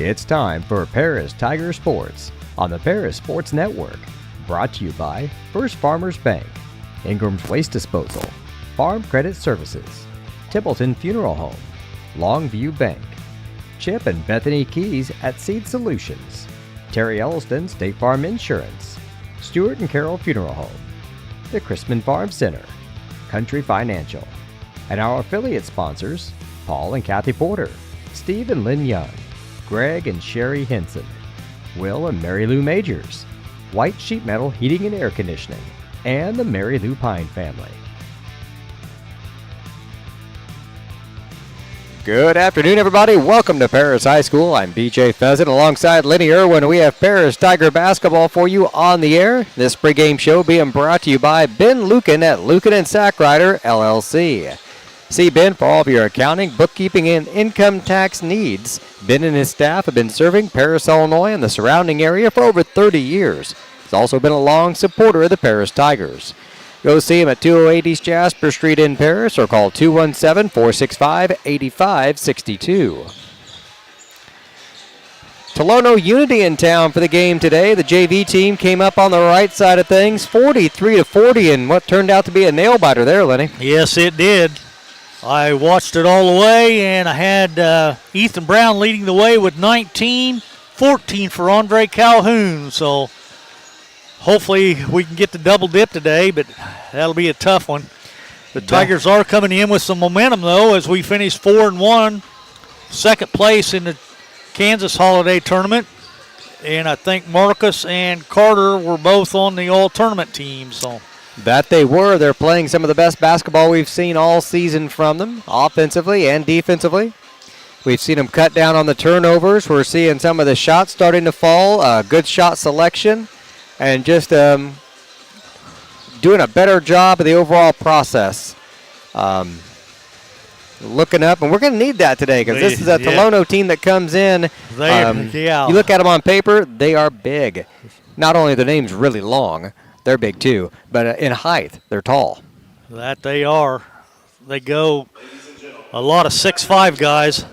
It's time for Paris Tiger Sports on the Paris Sports Network. Brought to you by First Farmers Bank, Ingram's Waste Disposal, Farm Credit Services, Templeton Funeral Home, Longview Bank, Chip and Bethany Keys at Seed Solutions, Terry Elliston State Farm Insurance, Stewart and Carroll Funeral Home, the Chrisman Farm Center, Country Financial, and our affiliate sponsors, Paul and Kathy Porter, Steve and Lynn Young, Greg and Sherry Henson, Will and Mary Lou Majors, White Sheet Metal Heating and Air Conditioning, and the Mary Lou Pine family. Good afternoon, everybody. Welcome to Paris High School. I'm BJ Pheasant alongside Lenny Irwin. We have Paris Tiger basketball for you on the air. This pregame show being brought to you by Ben Lucan at Lucan and Sackrider, LLC. See Ben for all of your accounting, bookkeeping, and income tax needs. Ben and his staff have been serving Paris, Illinois and the surrounding area for over 30 years. He's also been a long supporter of the Paris Tigers. Go see him at 208 East Jasper Street in Paris or call 217-465-8562. Tolono-Unity in town for the game today. The JV team came up on the right side of things, 43-40, and what turned out to be a nail-biter there, Lenny. Yes, it did. I watched it all the way, and I had Ethan Brown leading the way with 19, 14 for Andre Calhoun. So hopefully we can get the double dip today, but that'll be a tough one. The Tigers are coming in with some momentum, though, as we finish 4-1, second place in the Kansas Holiday Tournament. And I think Marcus and Carter were both on the all-tournament team. So that they were. They're playing some of the best basketball we've seen all season from them, offensively and defensively. We've seen them cut down on the turnovers. We're seeing some of the shots starting to fall, good shot selection, and just doing a better job of the overall process. Looking up, and we're going to need that today because this is a Tolono team that comes in. You look at them on paper, they are big. Not only are their names really long, they're big too, but in height, they're tall. That they are. They go a lot of 6'5" guys.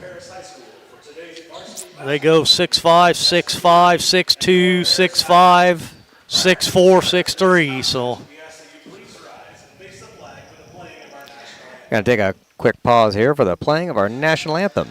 They go 6'5", 6'5", 6'2", 6'5", 6'4", 6'3", so. Going to take a quick pause here for the playing of our national anthem.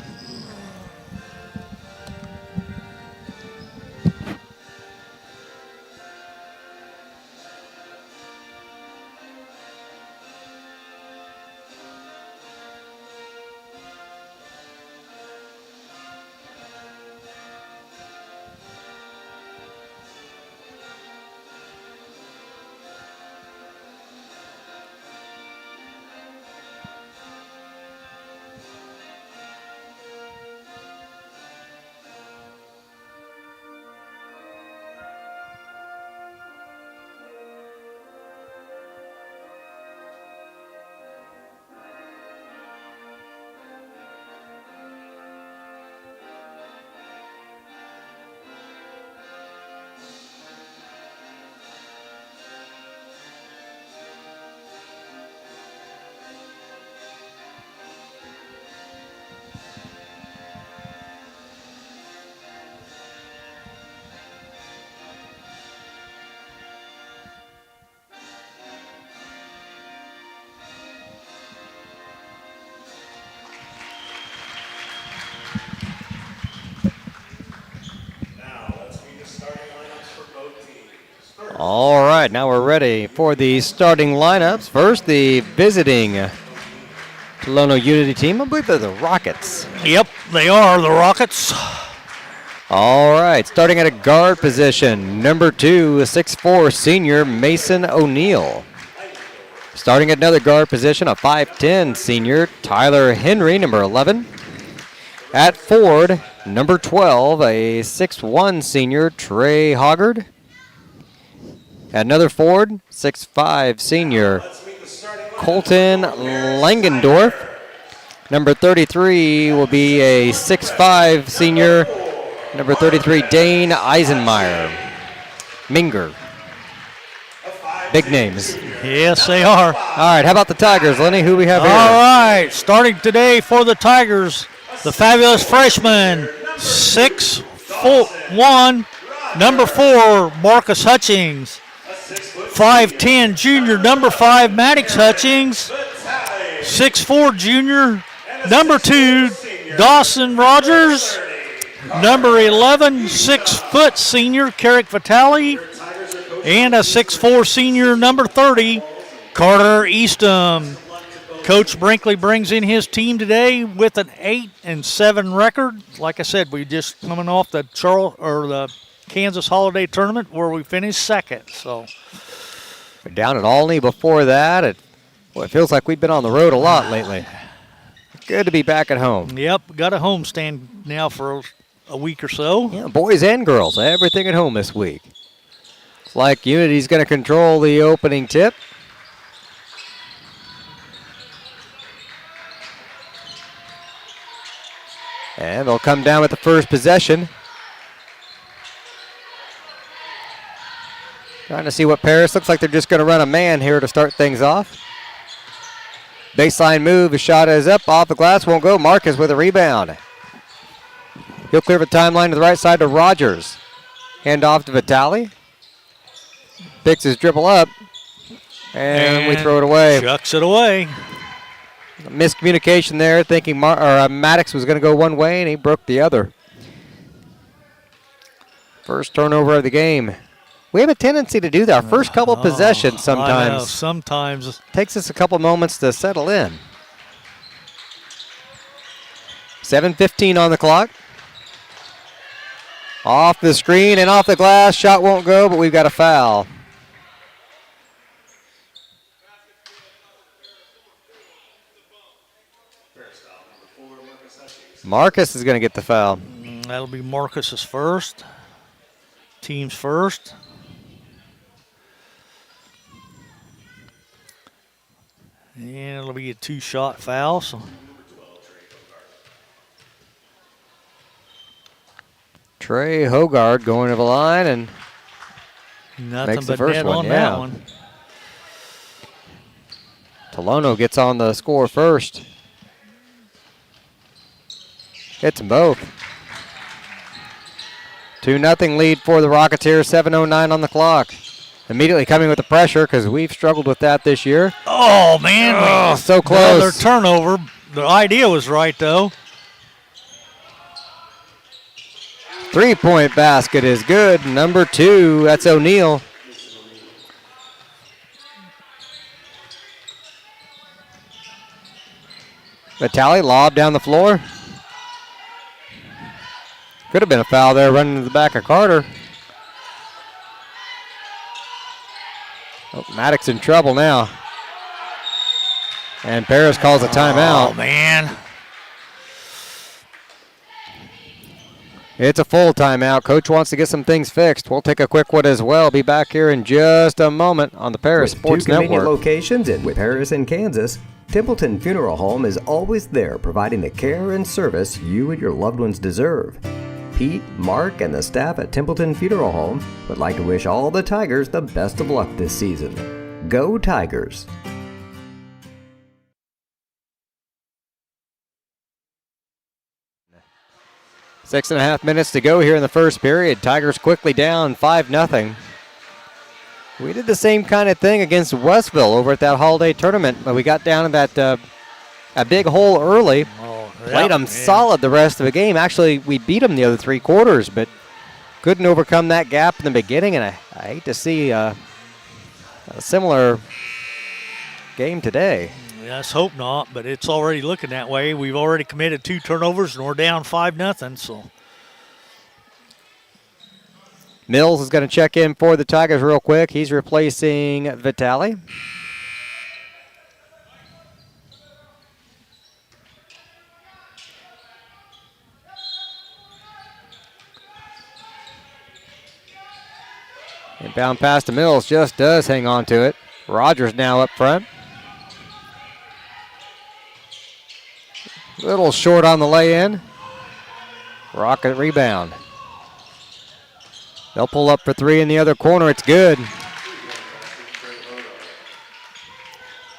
All right, now we're ready for the starting lineups. First, the visiting Tolono-Unity team. I believe they're the Rockets. Yep, they are the Rockets. All right, starting at a guard position, number 2, 6'4", senior Mason O'Neill. Starting at another guard position, a 5'10", senior Tyler Henry, number 11. At forward, number 12, a 6'1", senior Trey Hoggard. At another forward, 6'5", senior Colton Langendorf. Number 33 will be a 6'5", senior, number 33, Dane Eisenmeyer. Minger. Big names. Yes, they are. All right, how about the Tigers, Lenny? Who we have here? All right, starting today for the Tigers, the fabulous freshman, 6'1", number 4, Marcus Hutchings. 5'10", junior, number 5, Maddox Hutchings. 6'4", junior, number 2, Dawson Rogers. Number 11, 6 foot senior, Carrick Vitale. And a 6'4", senior, number 30, Carter Eastham. Coach Brinkley brings in his team today with an 8-7 record. Like I said, we just coming off the Kansas Holiday Tournament where we finished second. So we're down at Olney before that. It feels like we've been on the road a lot lately. Good to be back at home. Yep, got a homestand now for a week or so. Yeah, boys and girls, everything at home this week. Looks like Unity's going to control the opening tip. And they'll come down with the first possession. Trying to see what Paris looks like. They're just going to run a man here to start things off. Baseline move. His shot is up. Off the glass. Won't go. Marcus with a rebound. He'll clear the timeline to the right side to Rogers. Hand off to Vitale. Picks his dribble up. And we throw it away. Chucks it away. Miscommunication there, thinking Maddox was going to go one way, and he broke the other. First turnover of the game. We have a tendency to do that. Our first couple possessions sometimes. I know, sometimes. Takes us a couple moments to settle in. 7:15 on the clock. Off the screen and off the glass. Shot won't go, but we've got a foul. Marcus is going to get the foul. That'll be Marcus's first. Team's first. And it'll be a 2-shot foul. So Trey Hogard going to the line and nothing makes the but first net one. on that one. Tolono gets on the score first. Hits them both. 2-0 lead for the Rocketeers, 7:09 on the clock. Immediately coming with the pressure because we've struggled with that this year. Oh, man. Oh, so close. Another turnover. The idea was right, though. 3-point basket is good. Number 2, that's O'Neal. Vitale lob down the floor. Could have been a foul there running to the back of Carter. Oh, Maddox in trouble now. And Paris calls a timeout. Oh, man. It's a full timeout. Coach wants to get some things fixed. We'll take a quick one as well. Be back here in just a moment on the Paris Sports Network. Two convenient locations in Paris and Kansas, Templeton Funeral Home is always there providing the care and service you and your loved ones deserve. Pete, Mark, and the staff at Templeton Funeral Home would like to wish all the Tigers the best of luck this season. Go Tigers! 6.5 minutes to go here in the first period. Tigers quickly down 5-0. We did the same kind of thing against Westville over at that holiday tournament, but we got down in that a big hole early. Played them solid the rest of the game. Actually, we beat them the other 3 quarters, but couldn't overcome that gap in the beginning, and I hate to see a similar game today. Let's hope not, but it's already looking that way. We've already committed 2 turnovers, and we're down 5-0. So Mills is going to check in for the Tigers real quick. He's replacing Vitale. Inbound pass to Mills, just does hang on to it. Rogers now up front. Little short on the lay-in. Rocket rebound. They'll pull up for 3 in the other corner. It's good.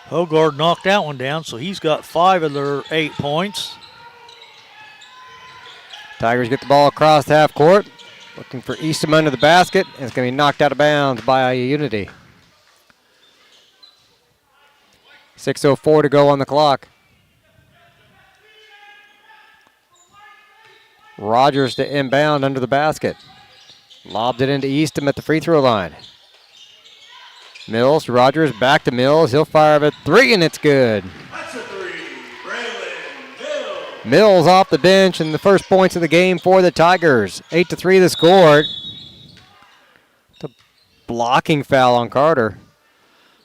Hogard knocked that one down, so he's got 5 of their 8 points. Tigers get the ball across half court. Looking for Eastham under the basket. And it's going to be knocked out of bounds by Unity. 6:04 to go on the clock. Rogers to inbound under the basket. Lobbed it into Eastham at the free throw line. Mills, Rogers back to Mills. He'll fire a three, and it's good. That's a three. Braylon Mills. Mills off the bench and the first points of the game for the Tigers. 8-3 the score. The blocking foul on Carter.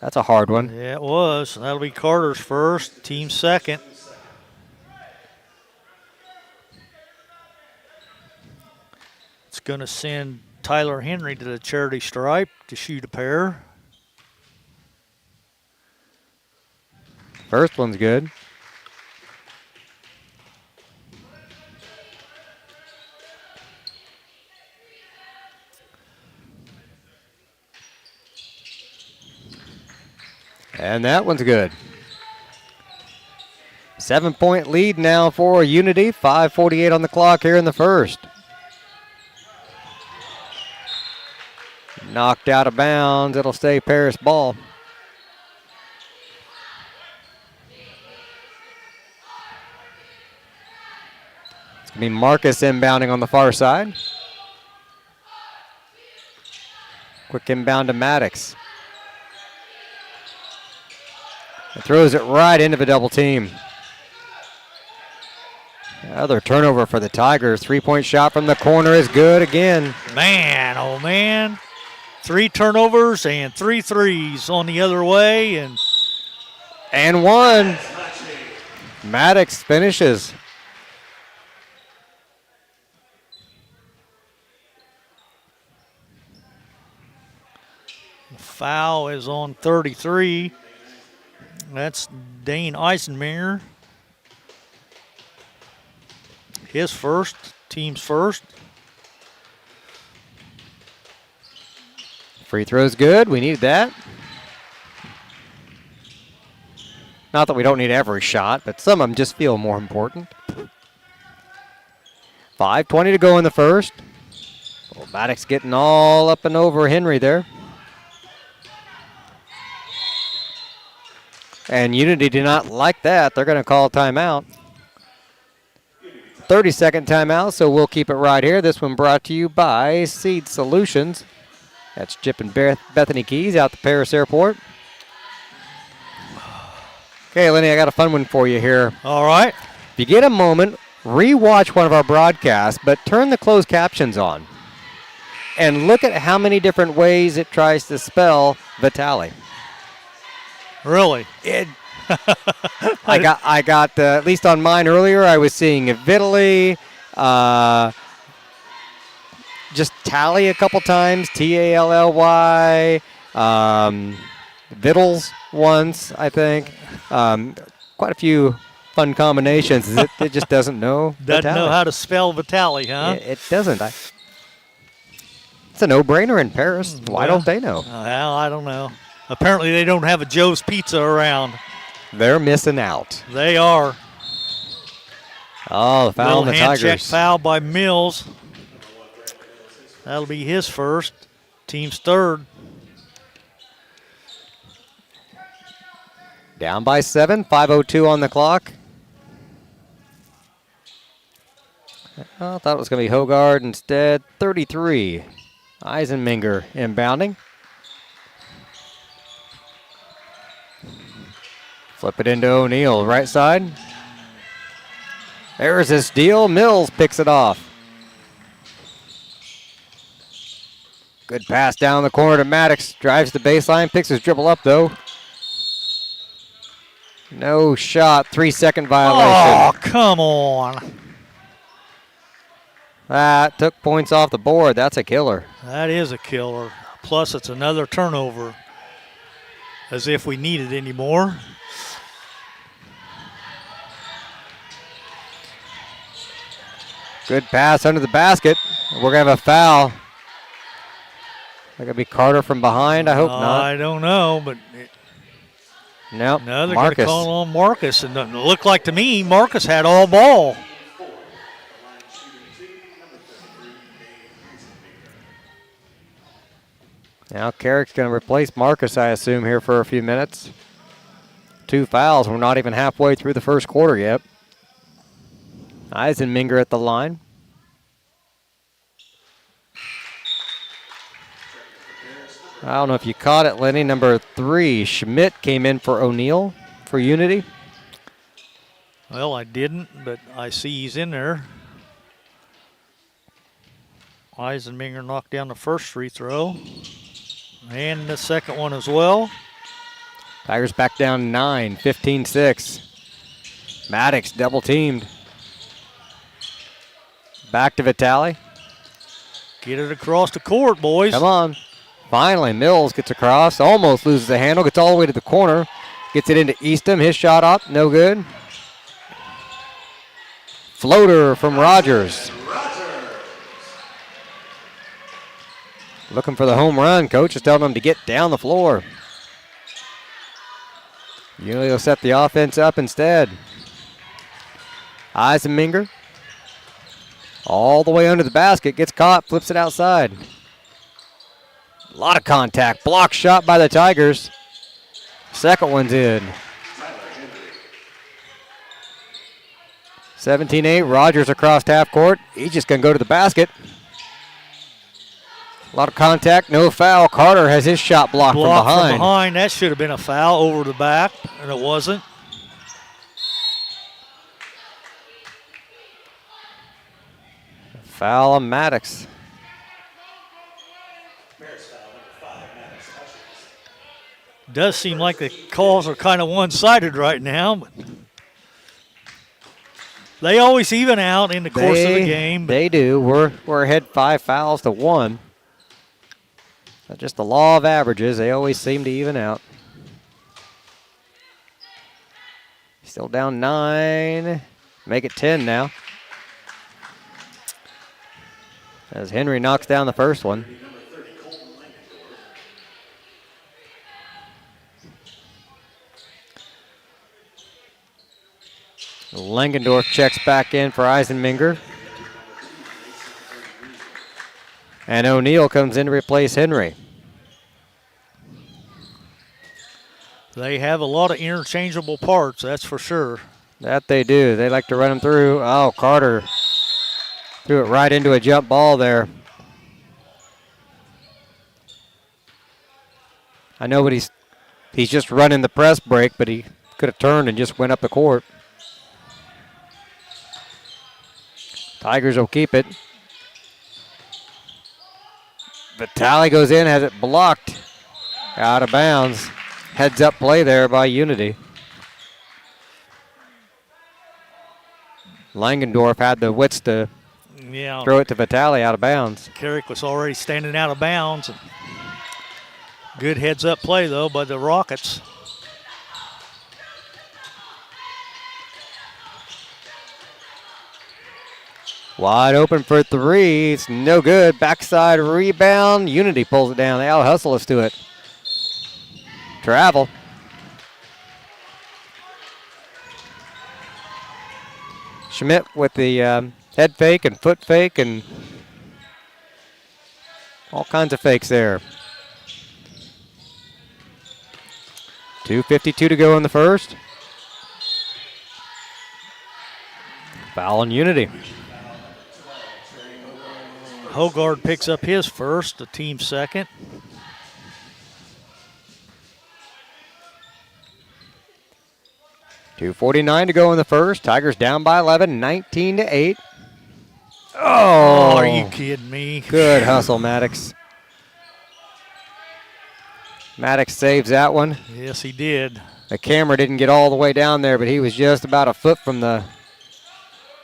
That's a hard one. Yeah, it was. That'll be Carter's first, team second. It's going to send Tyler Henry to the charity stripe to shoot a pair. First one's good. And that one's good. 7-point lead now for Unity. 5:48 on the clock here in the first. Knocked out of bounds. It'll stay Paris ball. It's going to be Marcus inbounding on the far side. Quick inbound to Maddox. And throws it right into the double team. Another turnover for the Tigers. 3-point shot from the corner is good again. Man, oh man. 3 turnovers and 3 threes on the other way. And one. Maddox finishes. The foul is on 33. That's Dane Eisenmeyer. His first, team's first. Free throw's good. We need that. Not that we don't need every shot, but some of them just feel more important. 5:20 to go in the first. Oh, Maddox getting all up and over Henry there. And Unity did not like that. They're going to call a timeout. 30-second timeout, so we'll keep it right here. This one brought to you by Seed Solutions. That's Chip and Bethany Keys out to Paris Airport. Okay, Lenny, I got a fun one for you here. All right. If you get a moment, re-watch one of our broadcasts, but turn the closed captions on. And look at how many different ways it tries to spell Vitali. Really? I got at least on mine earlier, I was seeing Vitaly, just Tally a couple times, Tally, Vittles once, I think. Quite a few fun combinations. It just doesn't know. Doesn't know how to spell Vitali, huh? It doesn't. It's a no-brainer in Paris. Why don't they know? Well, I don't know. Apparently they don't have a Joe's Pizza around. They're missing out. They are. Oh, the foul on the hand check Tigers. Foul by Mills. That'll be his first. Team's third. Down by 7, 5:02 on the clock. I thought it was going to be Hogard instead. 33. Eisenmenger inbounding. Flip it into O'Neal, right side. There's his steal. Mills picks it off. Good pass down the corner to Maddox. Drives the baseline, picks his dribble up though. No shot, 3-second violation. Oh, come on. That took points off the board. That's a killer. That is a killer. Plus, it's another turnover. As if we need it anymore. Good pass under the basket. We're going to have a foul. That could be Carter from behind. I hope not. I don't know, but Nope. no, they're going to Marcus. call on Marcus. And it looked like to me Marcus had all ball. Now Carrick's going to replace Marcus, I assume, here for a few minutes. 2 fouls. We're not even halfway through the first quarter yet. Eisenminger at the line. I don't know if you caught it, Lenny. Number 3, Schmidt came in for O'Neill for Unity. Well, I didn't, but I see he's in there. Eisenminger knocked down the first free throw. And the second one as well. Tigers back down 9, 15-6. Maddox double teamed. Back to Vitale. Get it across the court, boys. Come on. Finally, Mills gets across. Almost loses the handle. Gets all the way to the corner. Gets it into Eastham. His shot up. No good. Floater from Rogers. Looking for the home run. Coach is telling him to get down the floor. Unity will set the offense up instead. Eisenminger. All the way under the basket. Gets caught. Flips it outside. A lot of contact. Block shot by the Tigers. Second one's in. 17-8. Rogers across half court. He's just going to go to the basket. A lot of contact, no foul. Carter has his shot blocked from behind. That should have been a foul over the back, and it wasn't. Foul on Maddox. Does seem like the calls are kind of one-sided right now, but they always even out in the course of the game. They do. We're ahead 5 fouls to 1. That's just the law of averages. They always seem to even out. Still down 9. Make it 10 now. As Henry knocks down the first one. Langendorf checks back in for Eisenminger. And O'Neill comes in to replace Henry. They have a lot of interchangeable parts, that's for sure. That they do. They like to run them through. Oh, Carter threw it right into a jump ball there. I know what he's just running the press break, but he could have turned and just went up the court. Tigers will keep it. Vitale goes in, has it blocked. Out of bounds. Heads up play there by Unity. Langendorf had the wits to throw it to Vitale out of bounds. Carrick was already standing out of bounds. Good heads up play though by the Rockets. Wide open for 3. It's no good. Backside rebound. Unity pulls it down. They out-hustle us to it. Travel. Schmidt with the head fake and foot fake and all kinds of fakes there. 2:52 to go in the first. Foul on Unity. Hogard picks up his first, the team's second. .249 to go in the first. Tigers down by 11, 19-8. Oh, are you kidding me? Good hustle, Maddox. Maddox saves that one. Yes, he did. The camera didn't get all the way down there, but he was just about a foot from the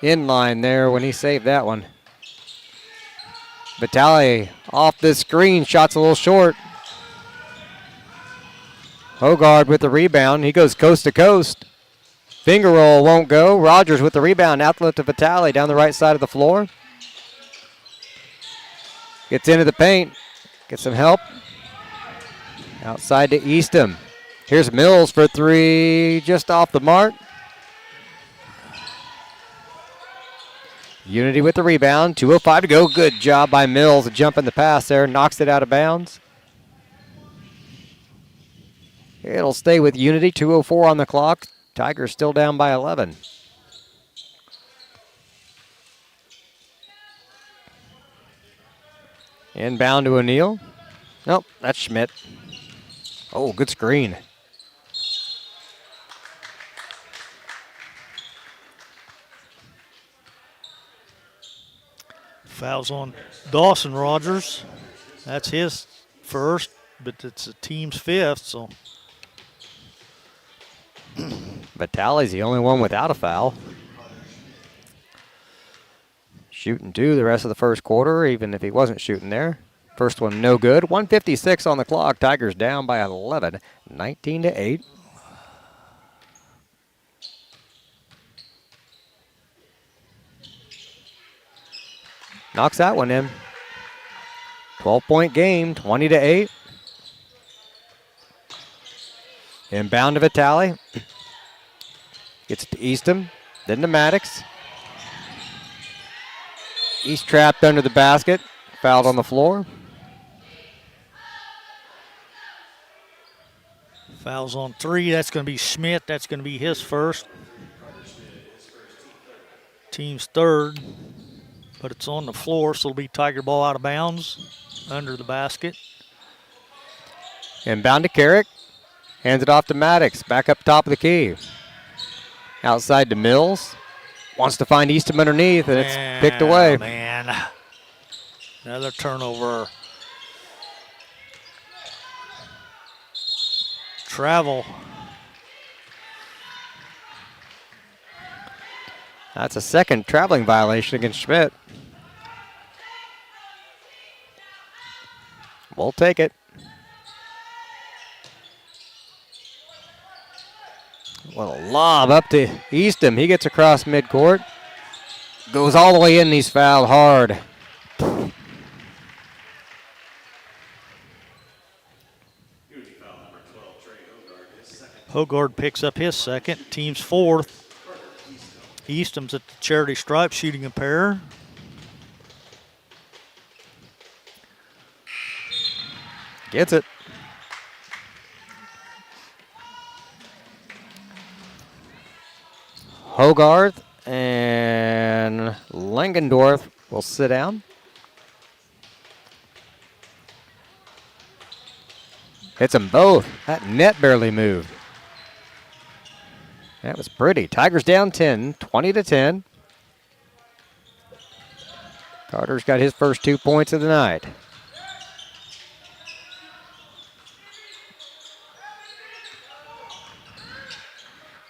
in line there when he saved that one. Vitale off the screen, shot's a little short. Hogard with the rebound. He goes coast to coast. Finger roll won't go. Rogers with the rebound. Outlet to Vitale down the right side of the floor. Gets into the paint. Gets some help. Outside to Eastham. Here's Mills for 3. Just off the mark. Unity with the rebound. 2:05 to go. Good job by Mills. A jump in the pass there. Knocks it out of bounds. It'll stay with Unity. 2:04 on the clock. Tigers still down by 11. Inbound to O'Neal. Nope, that's Schmidt. Oh, good screen. Fouls on Dawson Rogers. That's his first, but it's the team's fifth, so. Vitale's the only one without a foul. Shooting 2 the rest of the first quarter, even if he wasn't shooting there. First one no good. 1:56 on the clock. Tigers down by 11, 19-8. Knocks that one in. 12-point game, 20-8. Inbound to Vitale. Gets to Eastham, then to Maddox. He's trapped under the basket, fouled on the floor. Fouls on 3. That's going to be Schmidt. That's going to be his first. Team's third. But it's on the floor, so it'll be Tiger ball out of bounds under the basket. Inbound to Carrick. Hands it off to Maddox. Back up top of the key. Outside to Mills. Wants to find Eastham underneath, and it's picked away. Oh, man. Another turnover. Travel. That's a second traveling violation against Schmidt. We'll take it. Well, a lob up to Eastham. He gets across midcourt. Goes all the way in, he's fouled hard. Hogard picks up his second. Team's fourth. Eastham's at the charity stripe shooting a pair. Gets it. Hogarth and Langendorf will sit down. Hits them both. That net barely moved. That was pretty. Tigers down 10, 20-10. Carter's got his first 2 points of the night.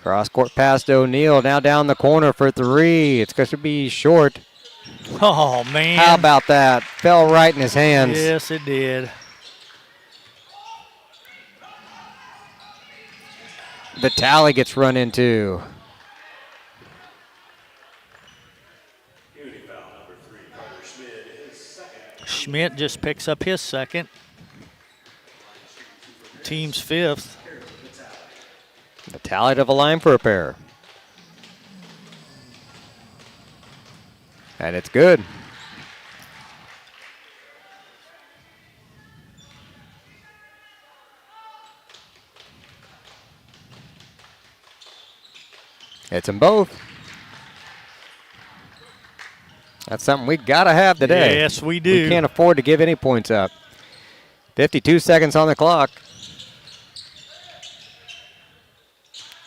Cross court pass to O'Neal. Now down the corner for 3. It's going to be short. Oh, man. How about that? Fell right in his hands. Yes, it did. Vitale gets run into. Schmidt just picks up his second. Team's fifth. Vitale to the line for a pair. And it's good. Hits them both. That's something we got to have today. Yes, we do. We can't afford to give any points up. 52 seconds on the clock.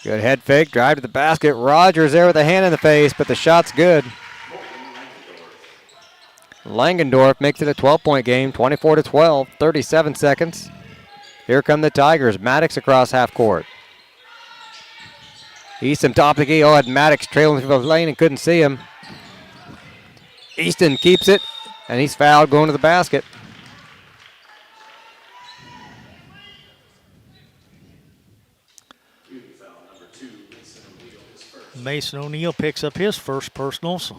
Good head fake, drive to the basket. Rogers there with a hand in the face, but the shot's good. Langendorf makes it a 12-point game, 24-12, 37 seconds. Here come the Tigers. Maddox across half court. Easton top of the key. Oh, had Maddox trailing through the lane and couldn't see him. Easton keeps it, and he's fouled going to the basket. Mason O'Neal picks up his first personal. So.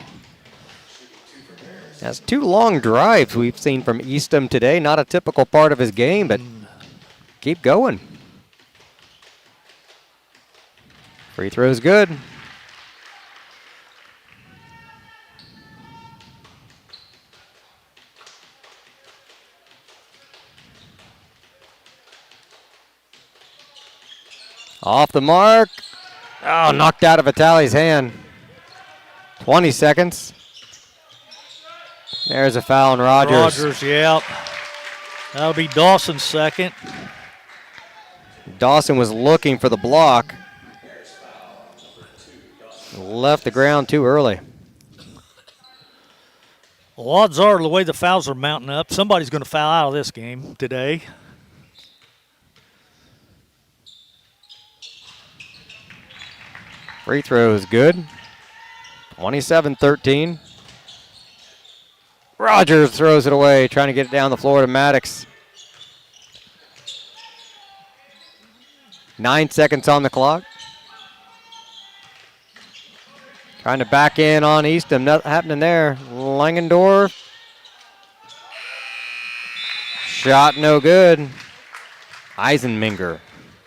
That's 2 long drives we've seen from Eastham today. Not a typical part of his game, but keep going. Free throw's good. Off the mark. Oh, knocked out of Vitale's hand. 20 seconds. There's a foul on Rogers. Rogers, yeah. That'll be Dawson's second. Dawson was looking for the block. Left the ground too early. Well, odds are, the way the fouls are mounting up, somebody's going to foul out of this game today. Free throw is good. 27-13. Rogers throws it away, trying to get it down the floor to Maddox. 9 seconds on the clock. Trying to back in on Eastham. Nothing happening there. Langendorf. Shot no good. Eisenminger.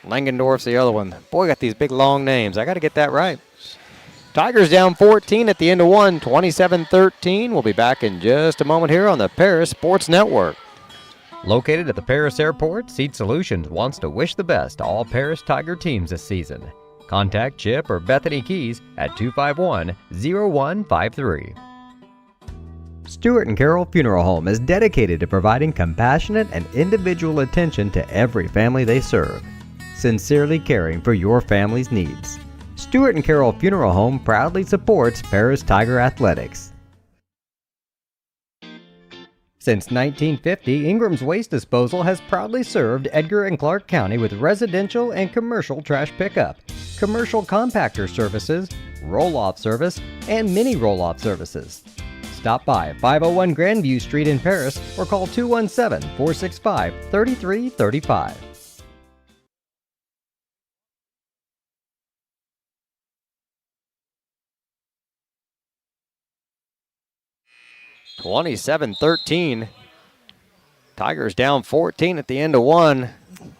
Langendorf's the other one. Boy, got these big long names. I got to get that right. Tigers down 14 at the end of one. 27-13. We'll be back in just a moment here on the Paris Sports Network. Located at the Paris Airport, Seat Solutions wants to wish the best to all Paris Tiger teams this season. Contact Chip or Bethany Keys at 251-0153. Stewart and Carroll Funeral Home is dedicated to providing compassionate and individual attention to every family they serve, sincerely caring for your family's needs. Stewart and Carroll Funeral Home proudly supports Paris Tiger Athletics. Since 1950, Ingram's Waste Disposal has proudly served Edgar and Clark County with residential and commercial trash pickup, commercial compactor services, roll-off service, and mini roll-off services. Stop by 501 Grandview Street in Paris or call 217-465-3335. 27-13. Tigers down 14 at the end of one.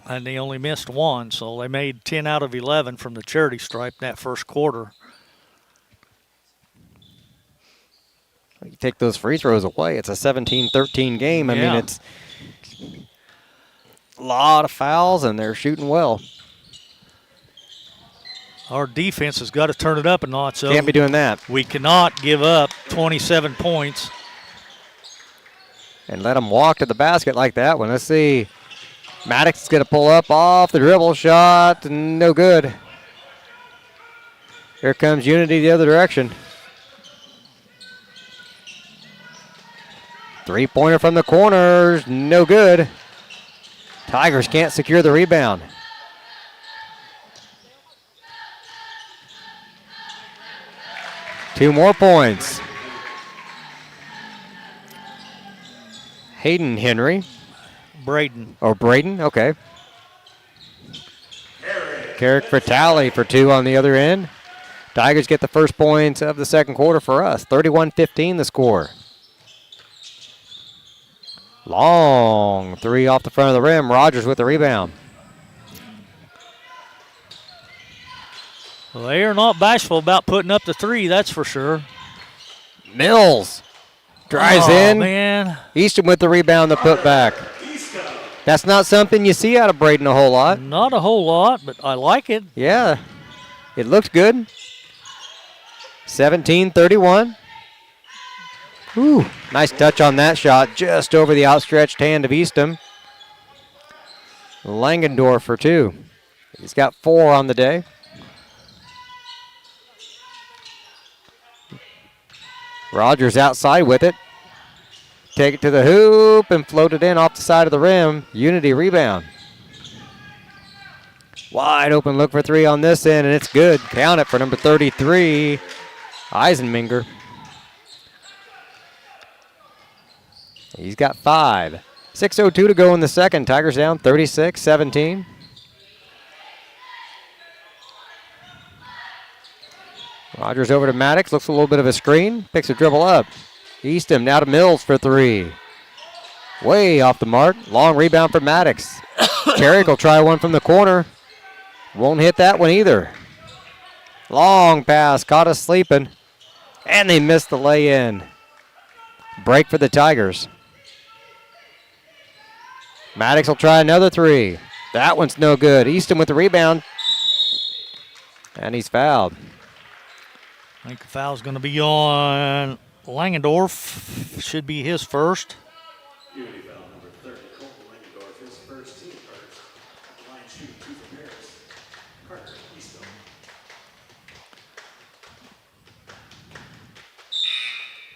And they only missed one, so they made 10 out of 11 from the charity stripe in that first quarter. You take those free throws away, it's a 17-13 game. I mean, it's a lot of fouls, and they're shooting well. Our defense has got to turn it up a notch. So can't be doing that. We cannot give up 27 points. And let them walk to the basket like that one. Let's see. Maddox is going to pull up off the dribble shot. No good. Here comes Unity the other direction. Three-pointer from the corners. No good. Tigers can't secure the rebound. Two more points. Hayden Henry. Braden. Oh, Braden, okay. Carrick Vitale for two on the other end. Tigers get the first points of the second quarter for us. 31-15 the score. Long three off the front of the rim. Rogers with the rebound. Well, they are not bashful about putting up the three, that's for sure. Mills drives in. Man. Easton with the rebound, the putback. That's not something you see out of Braden a whole lot. Not a whole lot, but I like it. Yeah, it looks good. 17-31. Ooh, nice touch on that shot, just over the outstretched hand of Easton. Langendorf for two. He's got 4 on the day. Rogers outside with it. Take it to the hoop and float it in off the side of the rim. Unity rebound. Wide open look for three on this end, and it's good. Count it for number 33, Eisenminger. He's got 5. 6:02 to go in the second. Tigers down 36-17. Rogers over to Maddox. Looks a little bit of a screen. Picks a dribble up. Eastham now to Mills for 3. Way off the mark. Long rebound for Maddox. Carrick will try one from the corner. Won't hit that one either. Long pass. Caught us sleeping. And they missed the lay-in. Break for the Tigers. Maddox will try another 3. That one's no good. Easton with the rebound. And he's fouled. I think the foul's going to be on Langendorf. Should be his first. Unity foul number 30, Colton Langendorf, his first, team first. Line shoot, 2 for Paris. Carter Easton.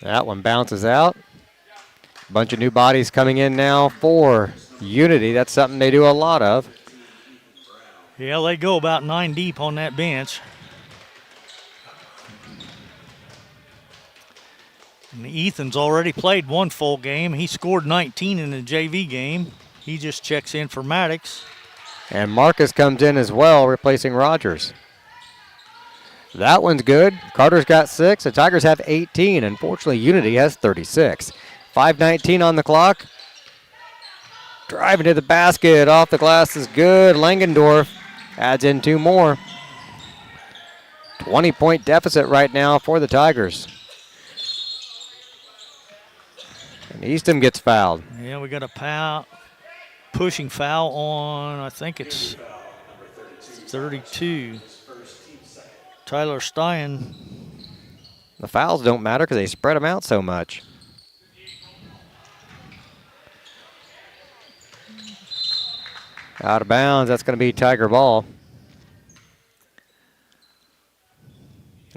That one bounces out. Bunch of new bodies coming in now for Unity. That's something they do a lot of. Yeah, they go about 9 deep on that bench. And Ethan's already played 1 full game. He scored 19 in the JV game. He just checks in for Maddox. And Marcus comes in as well, replacing Rogers. That one's good. Carter's got 6. The Tigers have 18. Unfortunately, Unity has 36. 5:19 on the clock. Driving to the basket. Off the glass is good. Langendorf adds in 2 more. 20-point deficit right now for the Tigers. And Easton gets fouled. Yeah, we got a pushing foul on, I think it's 32. Tyler Stein. The fouls don't matter because they spread them out so much. Out of bounds, that's going to be Tiger ball.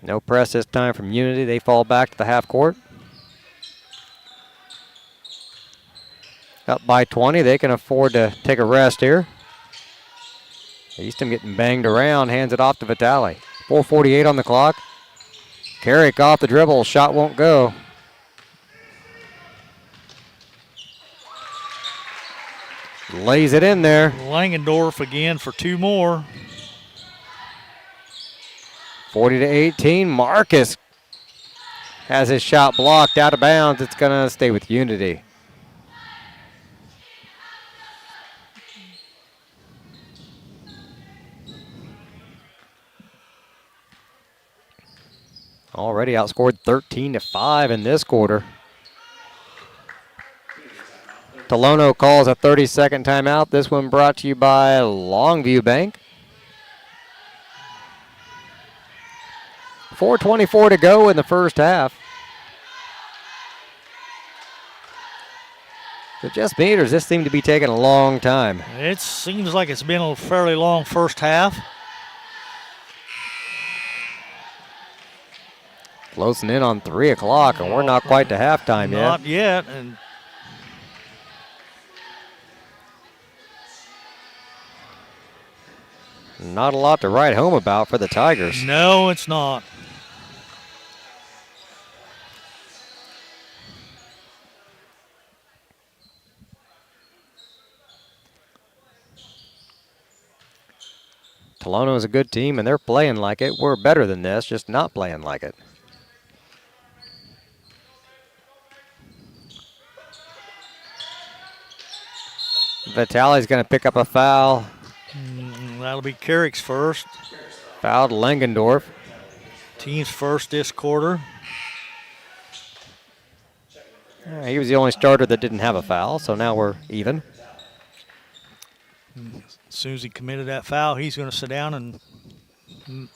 No press this time from Unity. They fall back to the half court. Up by 20, they can afford to take a rest here. Easton getting banged around, hands it off to Vitale. 4:48 on the clock. Carrick off the dribble, shot won't go. Lays it in there. Langendorf again for 2 more. 40-18. Marcus has his shot blocked out of bounds. It's going to stay with Unity. Already outscored 13-5 in this quarter. Tolono calls a 30-second timeout. This one brought to you by Longview Bank. 4:24 to go in the first half. So just me, or does this seem to be taking a long time? It seems like it's been a fairly long first half. Closing in on 3 o'clock, and we're not quite to halftime yet. Not yet. And not a lot to write home about for the Tigers. no, it's not. Tolono is a good team, and they're playing like it. We're better than this, just not playing like it. Vitale's going to pick up a foul. That'll be Carrick's first. Fouled Langendorf. Team's first this quarter. Yeah, he was the only starter that didn't have a foul, so now we're even. As soon as he committed that foul, he's going to sit down, and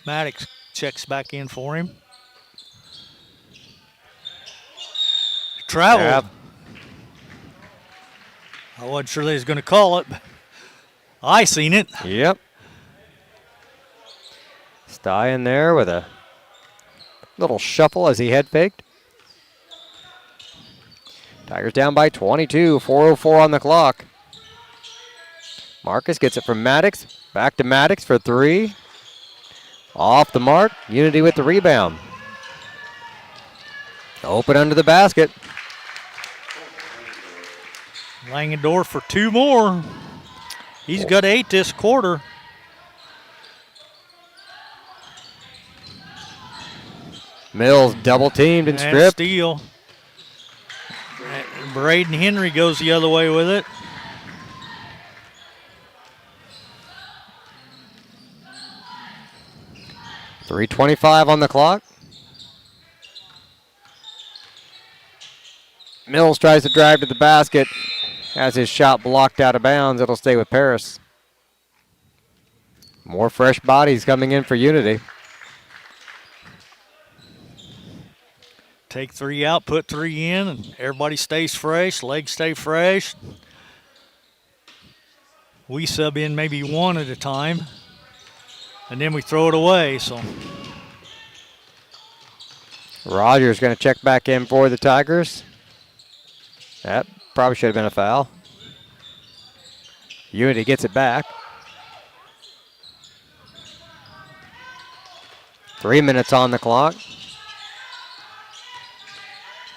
Maddox checks back in for him. Travel. Yep. I wasn't sure they was going to call it, but I seen it. Yep. Sty in there with a little shuffle as he head faked. Tigers down by 22, 4:04 on the clock. Marcus gets it from Maddox. Back to Maddox for 3. Off the mark. Unity with the rebound. Open under the basket. Langendorf for 2 more. He's got 8 this quarter. Mills double teamed and And stripped. steal. Braden Henry goes the other way with it. .325 on the clock. Mills tries to drive to the basket. Has his shot blocked out of bounds. It'll stay with Paris. More fresh bodies coming in for Unity. Take 3 out, put 3 in, and everybody stays fresh, legs stay fresh. We sub in maybe 1 at a time, and then we throw it away. So Rogers going to check back in for the Tigers. That probably should have been a foul. Unity gets it back. 3 minutes on the clock.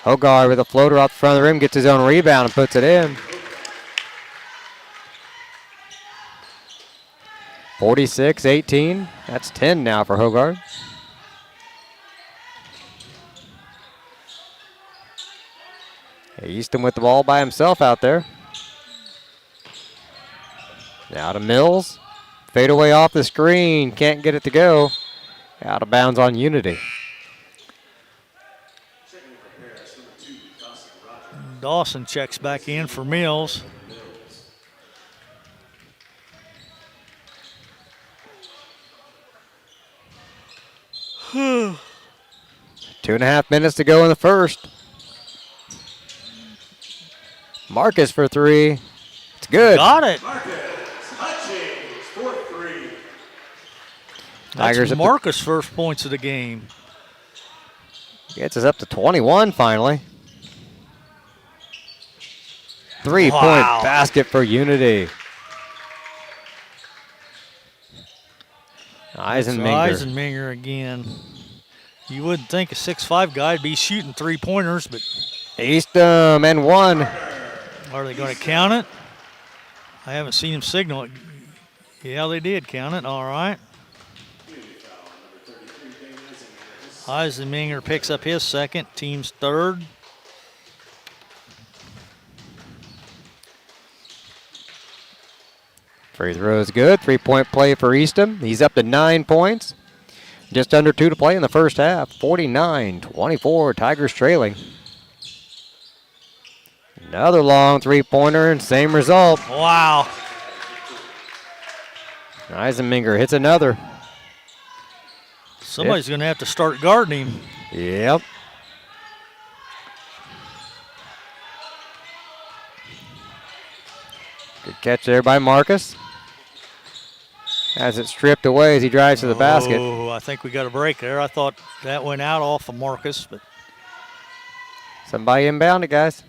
Hogarth with a floater off the front of the rim, gets his own rebound and puts it in. 46-18. That's 10 now for Hogarth. Easton with the ball by himself out there. Now to Mills. Fade away off the screen. Can't get it to go. Out of bounds on Unity. Dawson checks back in for Mills. Two and a half minutes to go in the first. Marcus for 3. It's good. Got it. Tigers That's up Marcus' first points of the game. Gets us up to 21 finally. 3-point Wow. basket for Unity. Eisenmenger. Eisenmenger again. You wouldn't think a 6'5" guy'd be shooting 3-pointers, but Eastham and 1. are they going to count it? I haven't seen him signal it. Yeah, they did count it. All right. Eisenmenger picks up his second, team's third. Free throw is good. 3-point play for Eastham. He's up to 9 points. Just under 2 to play in the first half. 49-24, Tigers trailing. Another long 3-pointer and same result. Wow. Eisenmenger hits another. Somebody's going to have to start guarding him. Yep. Good catch there by Marcus. Has it stripped away as he drives to the basket. Oh, I think we got a break there. I thought that went out off of Marcus, but Somebody inbound it, guys.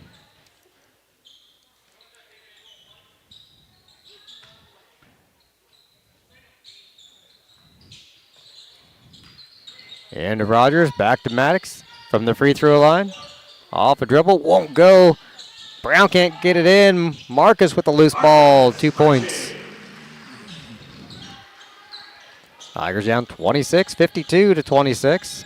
And to Rogers, back to Maddox from the free throw line. Off a dribble, won't go. Brown can't get it in. Marcus with the loose ball, 2 points. Tigers down 26, 52-26.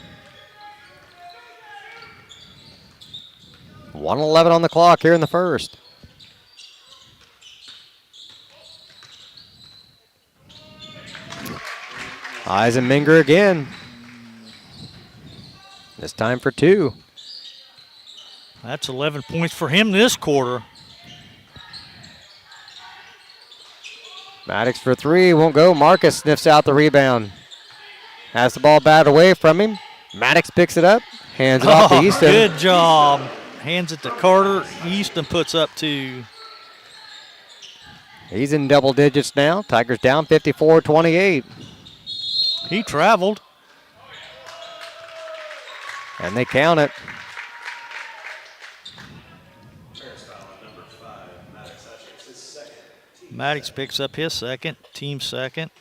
1:11 on the clock here in the first. Eisenmenger again. This time for 2. that's 11 points for him this quarter. Maddox for 3, won't go. Marcus sniffs out the rebound. Has the ball batted away from him. Maddox picks it up, hands it off to Easton. Good job. Hands it to Carter. Easton puts up 2. He's in double digits now. Tigers down 54-28. He traveled. And they count it. Maddox picks up his second, team second.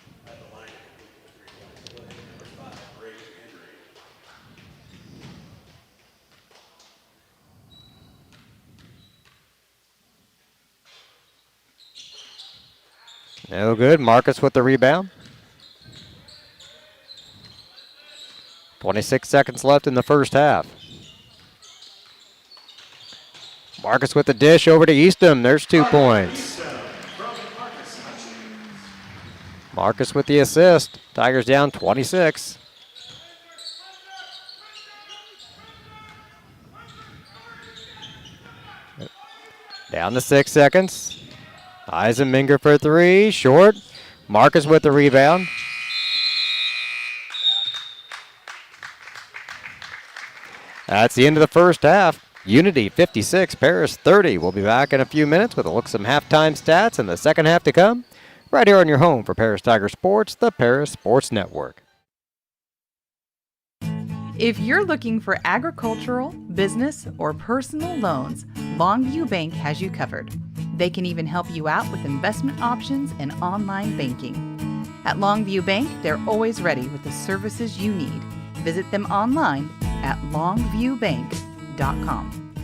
No good. Marcus with the rebound. 26 seconds left in the first half. Marcus with the dish over to Eastham. There's 2 points. Marcus with the assist. Tigers down 26. Down to 6 seconds. Eisenmenger for 3, short. Marcus with the rebound. That's the end of the first half. Unity 56, Paris 30. We'll be back in a few minutes with a look at some halftime stats and the second half to come, right here on your home for Paris Tiger Sports, the Paris Sports Network. If you're looking for agricultural, business, or personal loans, Longview Bank has you covered. They can even help you out with investment options and online banking. At Longview Bank, they're always ready with the services you need. Visit them online at longviewbank.com.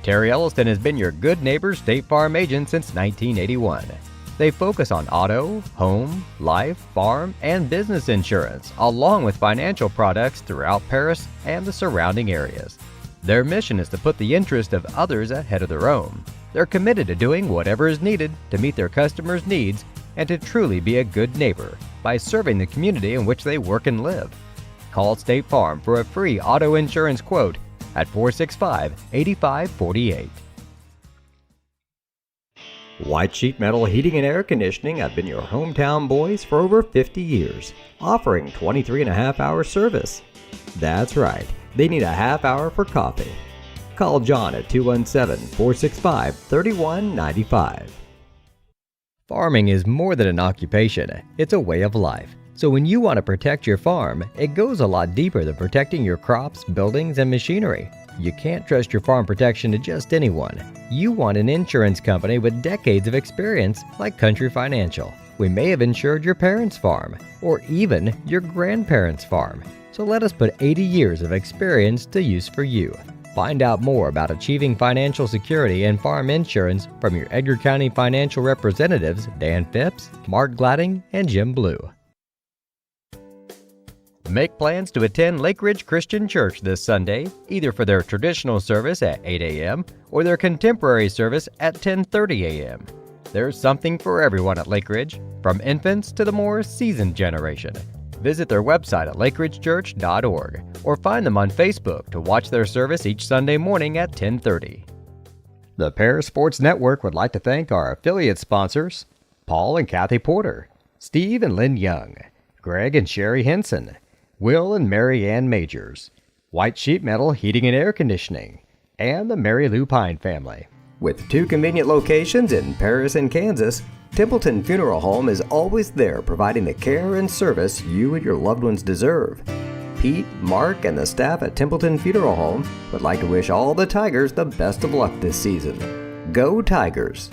Terry Elliston has been your good neighbor State Farm agent since 1981. They focus on auto, home, life, farm, and business insurance, along with financial products throughout Paris and the surrounding areas. Their mission is to put the interest of others ahead of their own. They're committed to doing whatever is needed to meet their customers' needs and to truly be a good neighbor by serving the community in which they work and live. Call State Farm for a free auto insurance quote at 465-8548. White Sheet Metal Heating and Air Conditioning have been your hometown boys for over 50 years, offering 23.5-hour service. That's right, they need a half hour for coffee. Call John at 217-465-3195. Farming is more than an occupation, it's a way of life. So when you want to protect your farm, it goes a lot deeper than protecting your crops, buildings, and machinery. You can't trust your farm protection to just anyone. You want an insurance company with decades of experience like Country Financial. We may have insured your parents' farm, or even your grandparents' farm. So let us put 80 years of experience to use for you. Find out more about achieving financial security and farm insurance from your Edgar County financial representatives Dan Phipps, Mark Gladding, and Jim Blue. Make plans to attend Lake Ridge Christian Church this Sunday, either for their traditional service at 8 a.m. or their contemporary service at 10:30 a.m. There's something for everyone at Lake Ridge, from infants to the more seasoned generation. Visit their website at lakeridgechurch.org or find them on Facebook to watch their service each Sunday morning at 10:30. The Paris Sports Network would like to thank our affiliate sponsors, Paul and Kathy Porter, Steve and Lynn Young, Greg and Sherry Henson, Will and Mary Ann Majors, White Sheet Metal Heating and Air Conditioning, and the Mary Lou Pine family. With 2 convenient locations in Paris and Kansas, Templeton Funeral Home is always there providing the care and service you and your loved ones deserve. Pete, Mark, and the staff at Templeton Funeral Home would like to wish all the Tigers the best of luck this season. Go Tigers!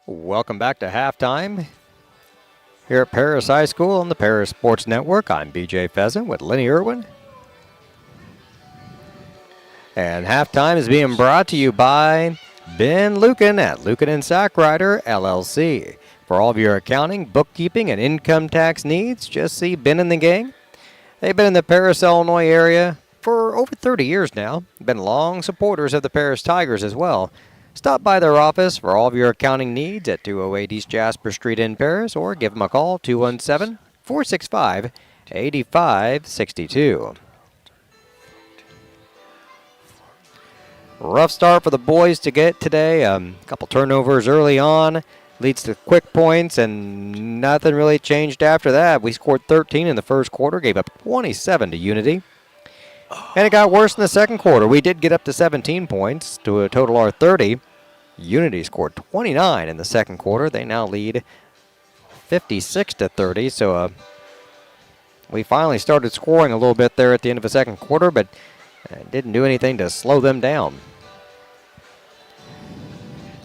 Welcome back to halftime here at Paris High School on the Paris Sports Network. I'm BJ Pheasant with Lenny Irwin. And halftime is being brought to you by Ben Lucan at Lucan & Sackrider, LLC. For all of your accounting, bookkeeping, and income tax needs, just see Ben and the gang. They've been in the Paris, Illinois area for over 30 years now. Been long supporters of the Paris Tigers as well. Stop by their office for all of your accounting needs at 208 East Jasper Street in Paris, or give them a call, 217-465-8562. Rough start for the boys to get today. A couple turnovers early on. Leads to quick points, and nothing really changed after that. We scored 13 in the first quarter, gave up 27 to Unity. And it got worse in the second quarter. We did get up to 17 points to a total of 30. Unity scored 29 in the second quarter. They now lead 56 to 30. So we finally started scoring a little bit there at the end of the second quarter, but didn't do anything to slow them down.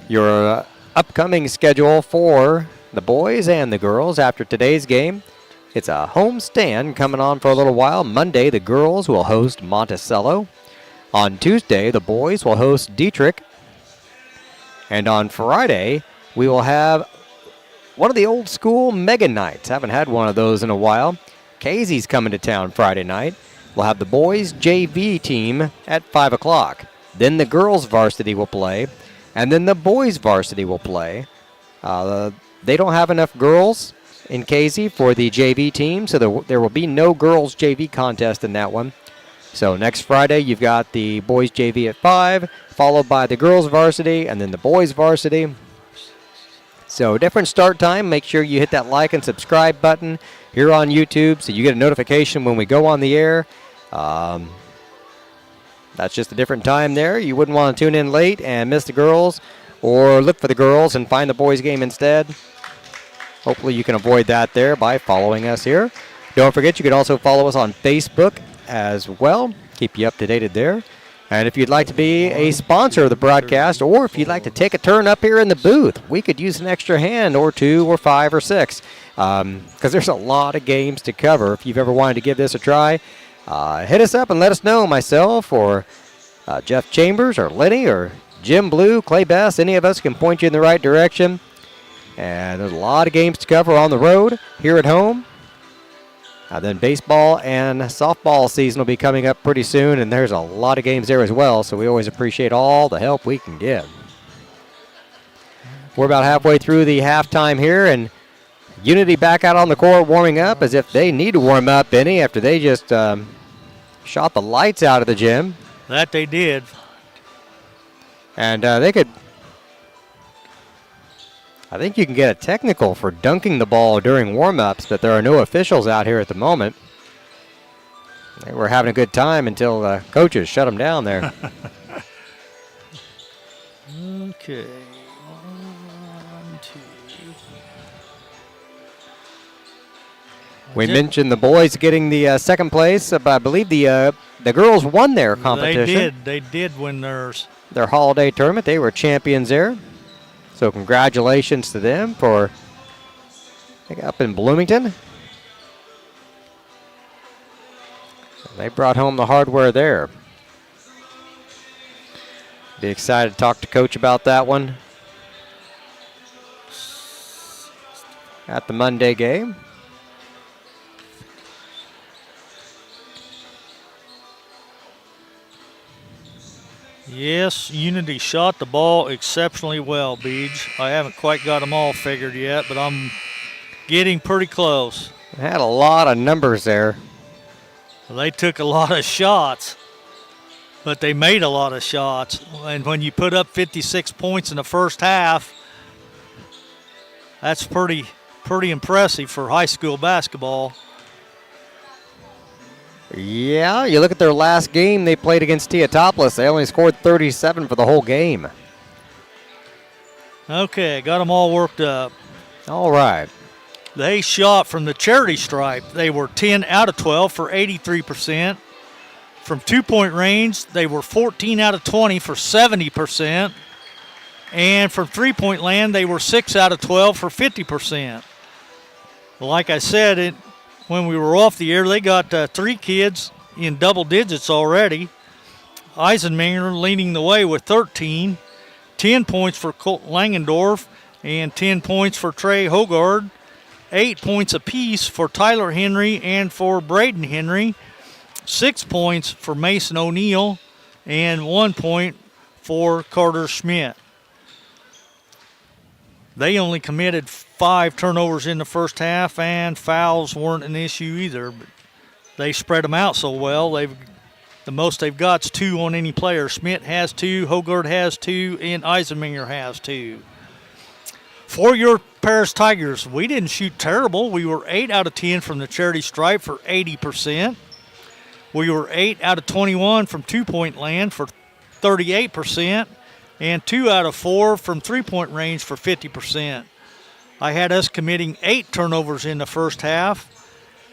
Your upcoming schedule for the boys and the girls after today's game. It's a home stand coming on for a little while. Monday, the girls will host Monticello. On Tuesday, the boys will host Dietrich. And on Friday, we will have one of the old school Mega Nights. Haven't had one of those in a while. Casey's coming to town Friday night. We'll have the boys JV team at 5 o'clock. Then the girls varsity will play. And then the boys varsity will play. They don't have enough girls in Casey for the JV team, so there will be no girls JV contest in that one. So next Friday, you've got the boys JV at 5, followed by the girls varsity, and then the boys varsity. So different start time. Make sure you hit that like and subscribe button here on YouTube so you get a notification when we go on the air. That's just a different time there. You wouldn't want to tune in late and miss the girls, or look for the girls and find the boys game instead. Hopefully you can avoid that there by following us here. Don't forget, you can also follow us on Facebook as well. Keep you up to date there. And if you'd like to be a sponsor of the broadcast, or if you'd like to take a turn up here in the booth, we could use an extra hand or 2 or 5 or 6, because there's a lot of games to cover. If you've ever wanted to give this a try, hit us up and let us know. Myself or Jeff Chambers or Lenny or Jim Blue, Clay Best, any of us can point you in the right direction. And there's a lot of games to cover on the road, here at home. Then baseball and softball season will be coming up pretty soon, and there's a lot of games there as well, so we always appreciate all the help we can give. We're about halfway through the halftime here, and Unity back out on the court warming up as if they need to warm up, Benny, after they just shot the lights out of the gym. That they did. And they could... I think you can get a technical for dunking the ball during warm-ups, but there are no officials out here at the moment. They were having a good time until the coaches shut them down there. Okay. 1, 2. We mentioned the boys getting the second place, but I believe the girls won their competition. They did win theirs. Their holiday tournament. They were champions there. So congratulations to them for up in Bloomington. They brought home the hardware there. Be excited to talk to Coach about that one at the Monday game. Yes, Unity shot the ball exceptionally well, Beej. I haven't quite got them all figured yet, but I'm getting pretty close. Had a lot of numbers there. They took a lot of shots, but they made a lot of shots. And when you put up 56 points in the first half, that's pretty impressive for high school basketball. Yeah, you look at their last game they played against Teotopoulos. They only scored 37 for the whole game. Okay, got them all worked up. All right. They shot from the charity stripe. They were 10 out of 12 for 83%. From two-point range, they were 14 out of 20 for 70%. And from three-point land, they were 6 out of 12 for 50%. Like I said, when we were off the air, they got 3 kids in double digits already. Eisenmenger leading the way with 13. 10 points for Colt Langendorf and 10 points for Trey Hogard. 8 points apiece for Tyler Henry and for Braden Henry. 6 points for Mason O'Neill and 1 point for Carter Schmidt. They only committed 5 turnovers in the first half, and fouls weren't an issue either. But they spread them out so well. The most they've got is 2 on any player. Schmidt has 2, Hogard has 2, and Eisenmenger has 2. For your Paris Tigers, we didn't shoot terrible. We were 8 out of 10 from the charity stripe for 80%. We were 8 out of 21 from two-point land for 38%. And 2 out of 4 from three-point range for 50%. I had us committing 8 turnovers in the first half,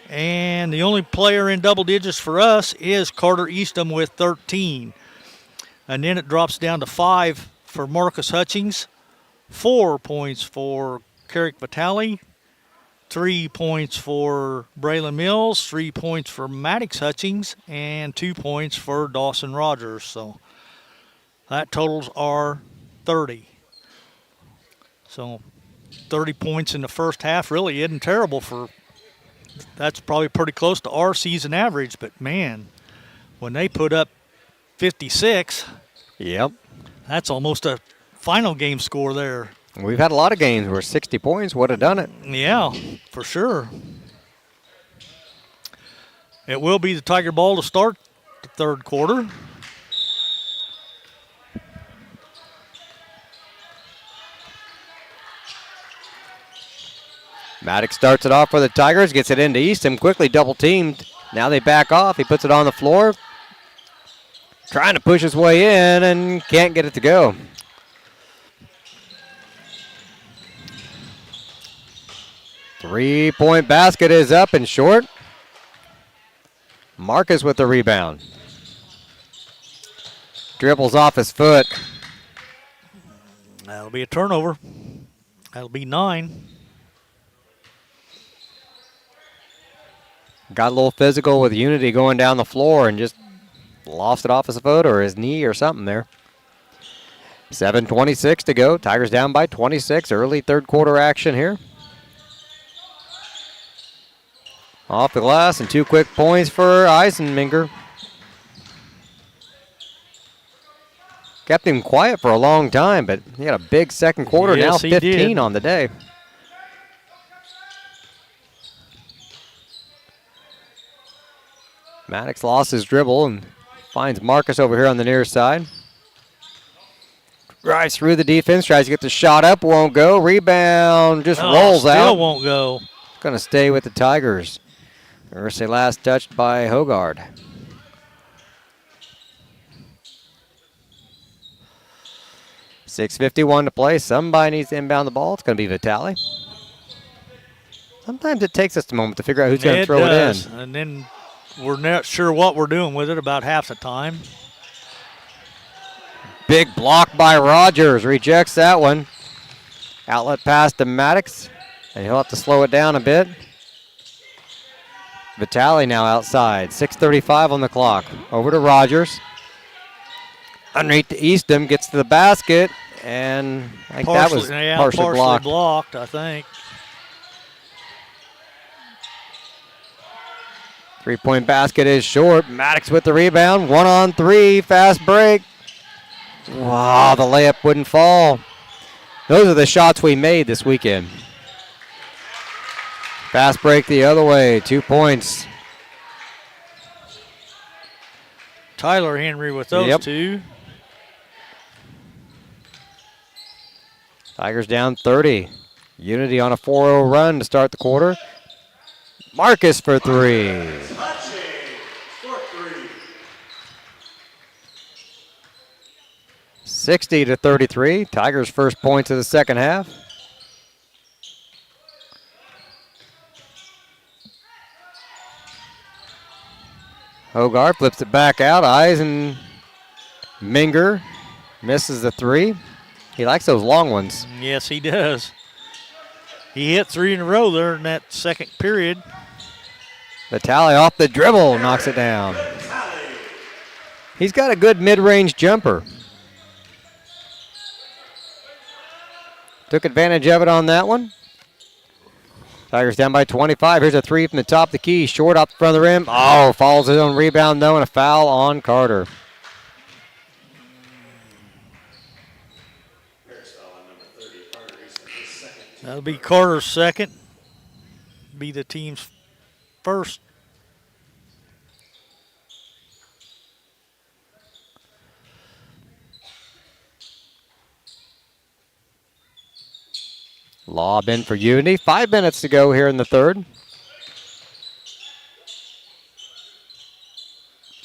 and the only player in double digits for us is Carter Eastham with 13. And then it drops down to 5 for Marcus Hutchings, 4 points for Carrick Vitale, 3 points for Braylon Mills, 3 points for Maddox Hutchings, and 2 points for Dawson Rogers. So that totals are 30. So 30 points in the first half really isn't terrible that's probably pretty close to our season average. But, man, when they put up 56, yep, that's almost a final game score there. We've had a lot of games where 60 points would have done it. Yeah, for sure. It will be the Tiger ball to start the third quarter. Maddox starts it off for the Tigers, gets it into Eastham, quickly double teamed. Now they back off. He puts it on the floor. Trying to push his way in and can't get it to go. Three-point basket is up and short. Marcus with the rebound. Dribbles off his foot. That'll be a turnover. That'll be 9. Got a little physical with Unity going down the floor and just lost it off his foot or his knee or something there. 7:26 to go. Tigers down by 26. Early third quarter action here. Off the glass and 2 quick points for Eisenminger. Kept him quiet for a long time, but he had a big second quarter. Yes, now he 15 did. on the day. Maddox lost his dribble and finds Marcus over here on the near side. Drives through the defense, tries to get the shot up, won't go. Rebound just rolls out. Still won't go. Going to stay with the Tigers. Mercy last touched by Hogard. .6:51 to play. Somebody needs to inbound the ball. It's going to be Vitale. Sometimes it takes us a moment to figure out who's going to throw it in. And then we're not sure what we're doing with it about half the time. Big block by Rogers. Rejects that one. Outlet pass to Maddox. And he'll have to slow it down a bit. Vitale now outside. 6:35 on the clock. Over to Rogers. Underneath to Eastham. Gets to the basket. And I think that was partially blocked, I think. 3-point basket is short. Maddox with the rebound. 1-on-3. Fast break. Wow, the layup wouldn't fall. Those are the shots we made this weekend. Fast break the other way. 2 points. Tyler Henry with those two. Tigers down 30. Unity on a 4-0 run to start the quarter. Marcus for 3. 60-33. Tigers' first points of the second half. Hogard flips it back out. Eisenminger misses the 3. He likes those long ones. Yes, he does. He hit 3 in a row there in that second period. Vitale off the dribble, knocks it down. He's got a good mid-range jumper. Took advantage of it on that one. Tigers down by 25. Here's a 3 from the top of the key. Short off the front of the rim. Oh, falls his own rebound though, and a foul on Carter. That'll be Carter's second. Be the team's first. Lob in for Unity. 5 minutes to go here in the third.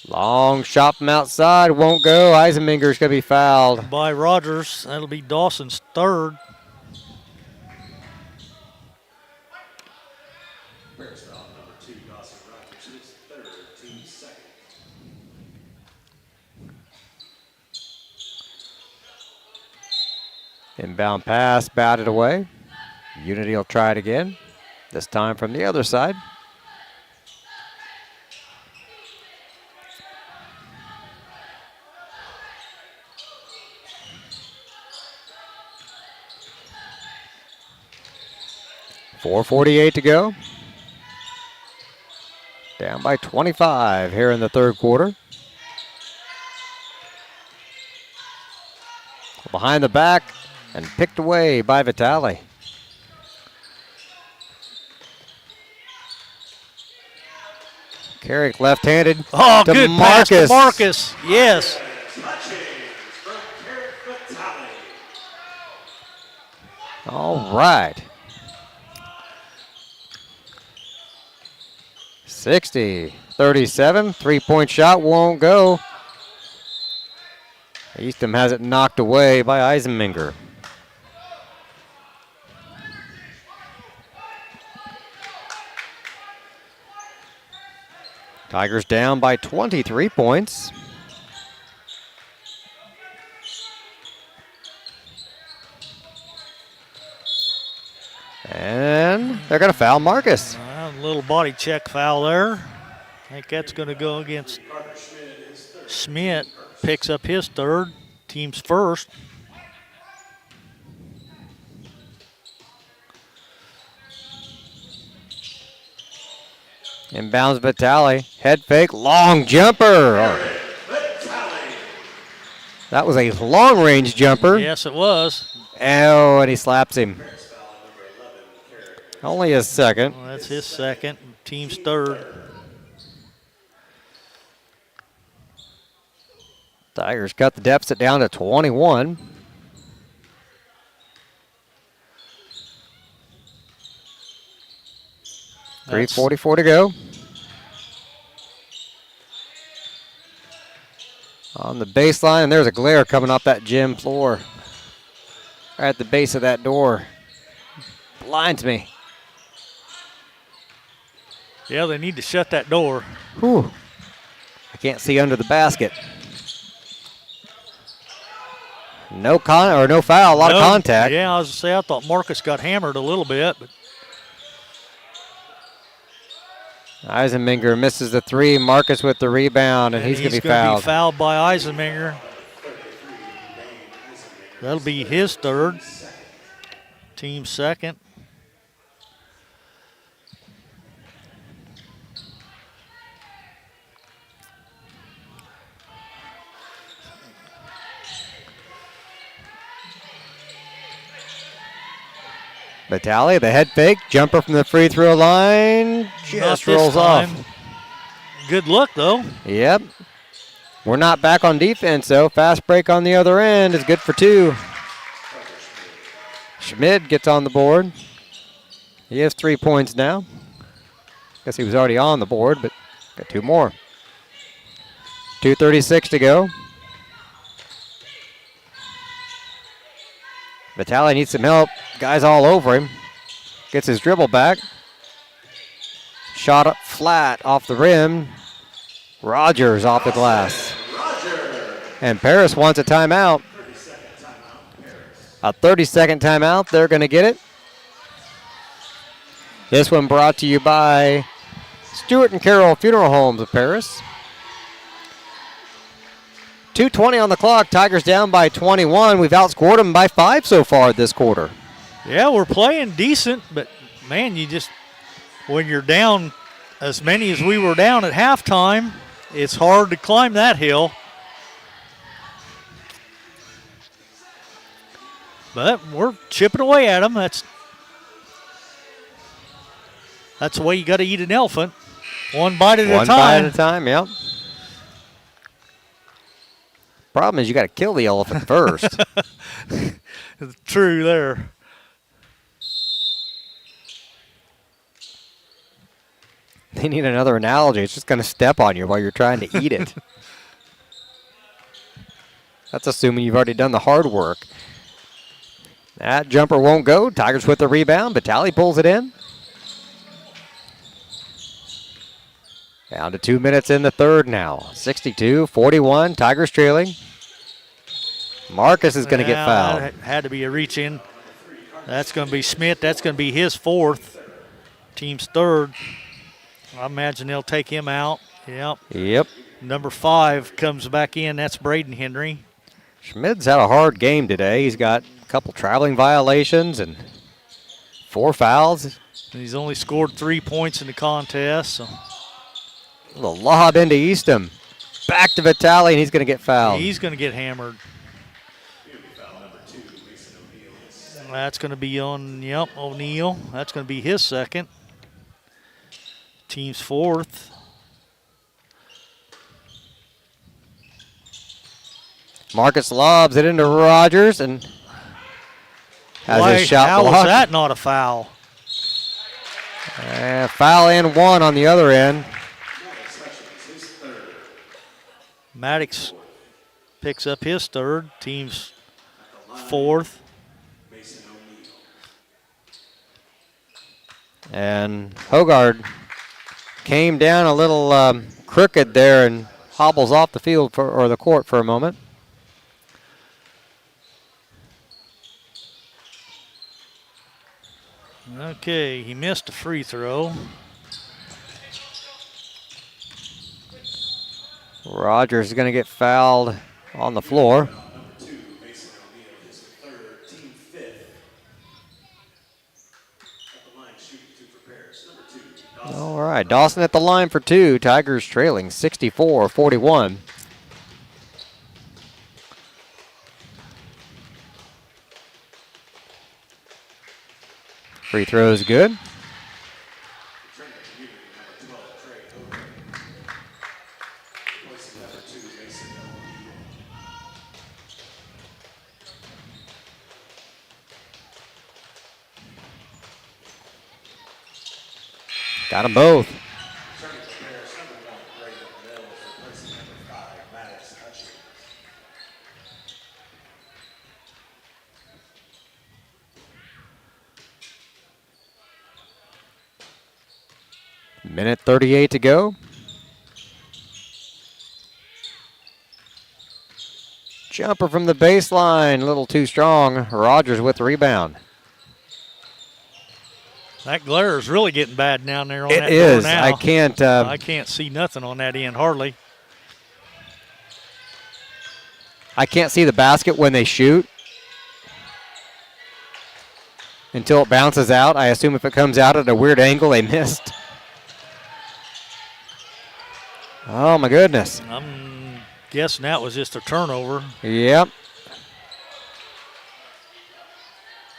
Long shot from outside. Won't go. Eisenminger's going to be fouled. By Rogers. That'll be Dawson's third. Inbound pass, batted away. Unity will try it again, this time from the other side. .448 to go. Down by 25 here in the third quarter. Behind the back and picked away by Vitale. Carrick left-handed. Oh, to good Marcus. pass to Marcus. Yes. All right. 60-37. 3-point shot won't go. Eastham has it knocked away by Eisenmenger. Tigers down by 23 points. And they're going to foul Marcus. A little body check foul there. I think that's going to go against Schmidt. Picks up his third, team's first. Inbounds Vitale. Head fake, long jumper. That was a long-range jumper. Yes, it was. Oh, and he slaps him. Only his second. Well, that's his second, team's third. Tigers cut the deficit down to 21. That's 3:44 to go. On the baseline, and there's a glare coming off that gym floor. Right at the base of that door. Blinds me. Yeah, they need to shut that door. Whew. I can't see under the basket. No foul, a lot of contact. Yeah, I was going to say, I thought Marcus got hammered a little bit. But Eisenmenger misses the three. Marcus with the rebound, and he's going to be fouled. He's going to be fouled by Eisenmenger. That'll be his third. Team's second. Vitale, the head fake, jumper from the free throw line, just rolls off. Good look, though. Yep. We're not back on defense, though. Fast break on the other end is good for two. Schmid gets on the board. He has 3 points now. Guess he was already on the board, but got two more. 2:36 to go. Vitale needs some help. Guys all over him. Gets his dribble back. Shot up flat off the rim. Rogers off the glass. And Paris wants a timeout. A 30-second timeout. They're going to get it. This one brought to you by Stewart and Carroll Funeral Homes of Paris. 2:20 on the clock. Tigers down by 21. We've outscored them by 5 so far this quarter. Yeah, we're playing decent, but, man, when you're down as many as we were down at halftime, it's hard to climb that hill. But we're chipping away at them. That's the way you got to eat an elephant. One bite at a time. One bite at a time, yep. Problem is you got to kill the elephant first. True there. They need another analogy. It's just going to step on you while you're trying to eat it. That's assuming you've already done the hard work. That jumper won't go. Tigers with the rebound. Vitale pulls it in. Down to 2 minutes in the third now. 62-41. Tigers trailing. Marcus is going to get fouled. That had to be a reach in. That's going to be Schmidt. That's going to be his fourth. Team's third. I imagine they'll take him out. Yep. Number 5 comes back in. That's Braden Henry. Schmid's had a hard game today. He's got a couple traveling violations and 4 fouls. And he's only scored 3 points in the contest. So. The lob into Eastham. Back to Vitale, and he's going to get fouled. He's going to get hammered. That's going to be on, O'Neal. That's going to be his second. Team's fourth. Marcus lobs it into Rogers and has his shot how blocked. was that not a foul? Foul and one on the other end. Maddox picks up his third, team's fourth. And Hogard came down a little crooked there and hobbles off the field or the court for a moment. Okay, he missed a free throw. Rogers is going to get fouled on the floor. All right, Dawson at the line for two. Tigers trailing 64-41. Free throw is good. Got them both. Minute 38 to go. Jumper from the baseline, a little too strong. Rogers with the rebound. That glare is really getting bad down there on that It is. door now. I can't see nothing on that end hardly. I can't see the basket when they shoot until it bounces out. I assume if it comes out at a weird angle, they missed. Oh, my goodness. I'm guessing that was just a turnover. Yep.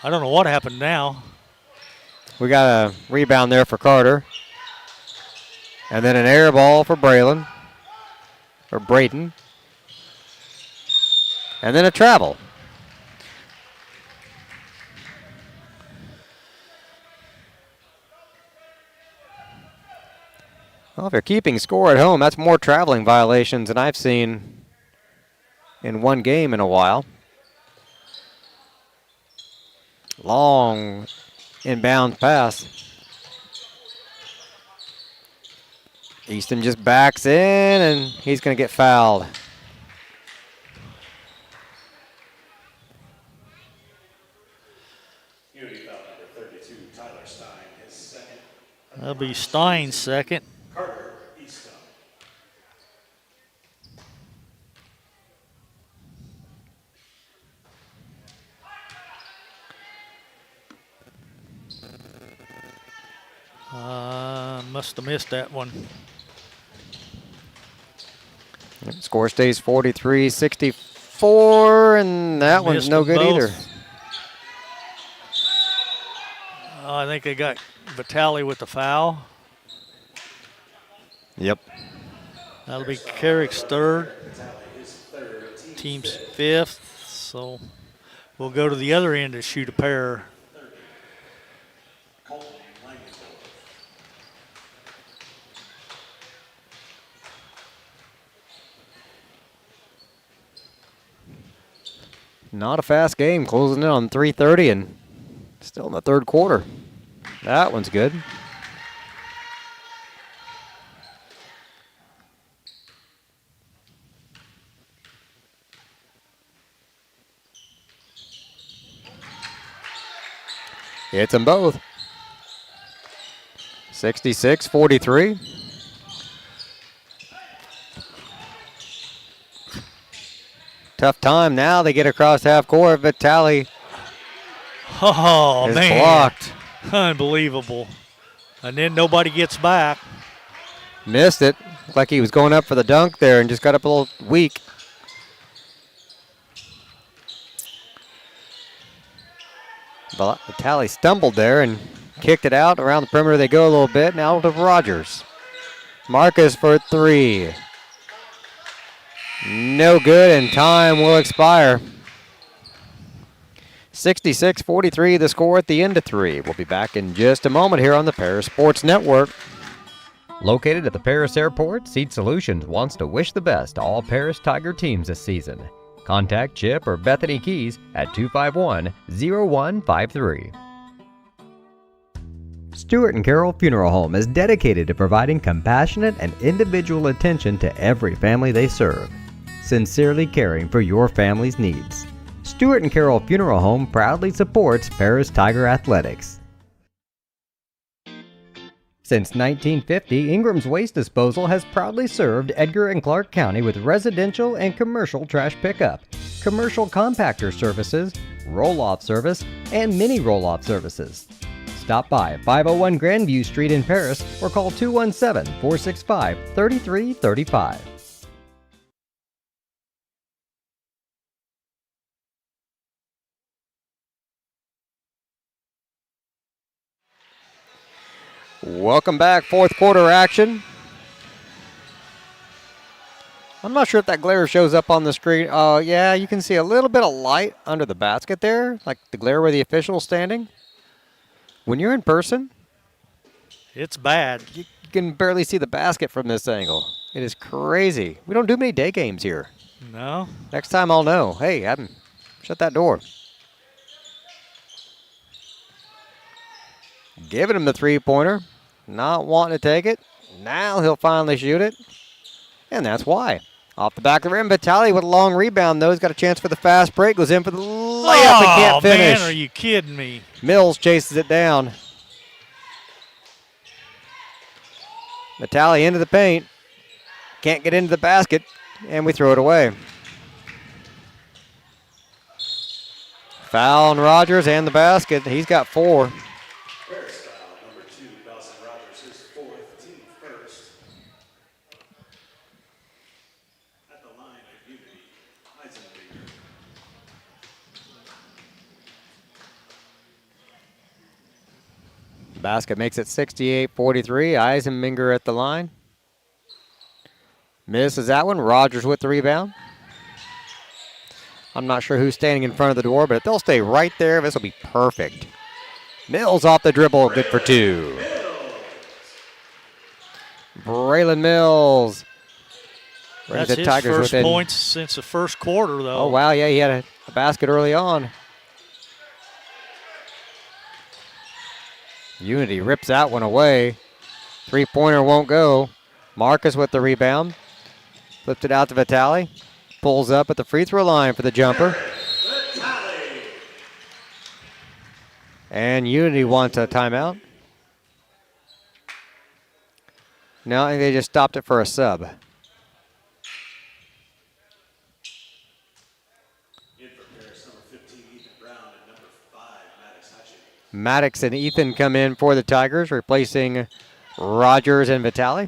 I don't know what happened now. We got a rebound there for Carter. And then an air ball for Braylon. Or Brayton. And then a travel. Well, if you're keeping score at home, that's more traveling violations than I've seen in one game in a while. Long inbound pass. Easton just backs in, and he's going to get fouled. That'll be Stein's second. Must have missed that one. Score stays 43-64, and that one's no good either. I think they got Vitale with the foul. Yep. That'll be Carrick's third. Team's fifth. So we'll go to the other end to shoot a pair. Not a fast game, closing in on 3:30 and still in the third quarter. That one's good. Hits them both. 66-43. Tough time now. They get across half court. Vitale Oh, is man. blocked. Unbelievable. And then nobody gets back. Missed it. Looked like he was going up for the dunk there and just got up a little weak. Vitale stumbled there and kicked it out. Around the perimeter they go a little bit. Now to Rogers. Marcus for three. No good, and time will expire. 66-43 the score at the end of 3. We'll be back in just a moment here on the Paris Sports Network. Located at the Paris Airport, Seed Solutions wants to wish the best to all Paris Tiger teams this season. Contact Chip or Bethany Keys at 251-0153. Stewart and Carroll Funeral Home is dedicated to providing compassionate and individual attention to every family they serve, sincerely caring for your family's needs. Stewart and Carroll Funeral Home proudly supports Paris Tiger Athletics. Since 1950, Ingram's Waste Disposal has proudly served Edgar and Clark County with residential and commercial trash pickup, commercial compactor services, roll-off service, and mini roll-off services. Stop by 501 Grandview Street in Paris or call 217-465-3335. Welcome back, fourth quarter action. I'm not sure if that glare shows up on the screen. Yeah, you can see a little bit of light under the basket there, like the glare where the official's standing. When you're in person, It's bad. you can barely see the basket from this angle. It is crazy. We don't do many day games here. No. Next time I'll know. Hey, Adam, shut that door. Giving him the three-pointer. Not wanting to take it. Now he'll finally shoot it. And that's why. Off the back of the rim, Vitale with a long rebound, though. He's got a chance for the fast break. Goes in for the layup and can't finish. Man, are you kidding me? Mills chases it down. Vitale into the paint. Can't get into the basket. And we throw it away. Foul on Rogers and the basket. He's got 4. Paris foul number 2, Dawson Rogers, his 4th, team first. At the line of Unity, Eisenberg. Basket makes it 68-43. Eisenminger at the line. Misses that one. Rogers with the rebound. I'm not sure who's standing in front of the door, but they'll stay right there. This will be perfect. Mills off the dribble. Good for 2. Braylon Mills. Brings That's the his Tigers first within. points since the first quarter, though. Oh, wow. Yeah, he had a basket early on. Unity rips that one away. Three-pointer won't go. Marcus with the rebound. Flipped it out to Vitale. Pulls up at the free throw line for the jumper. And Unity wants a timeout. No, I think they just stopped it for a sub. In for Paris, number 15, Ethan Brown, and number 5, Maddox Hutchins. Maddox and Ethan come in for the Tigers, replacing Rogers and Vitale.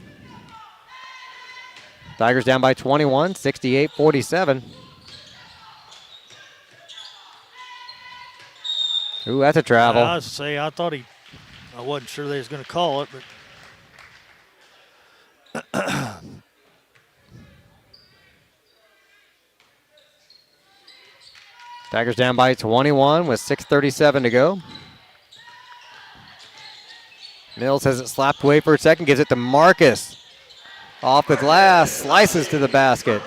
Tigers down by 21, 68-47. Ooh, that's a travel. I was say I wasn't sure they was going to call it, but Tigers down by 21 with 6:37 to go. Mills has it slapped away for a second, gives it to Marcus. Off the glass, slices to the basket.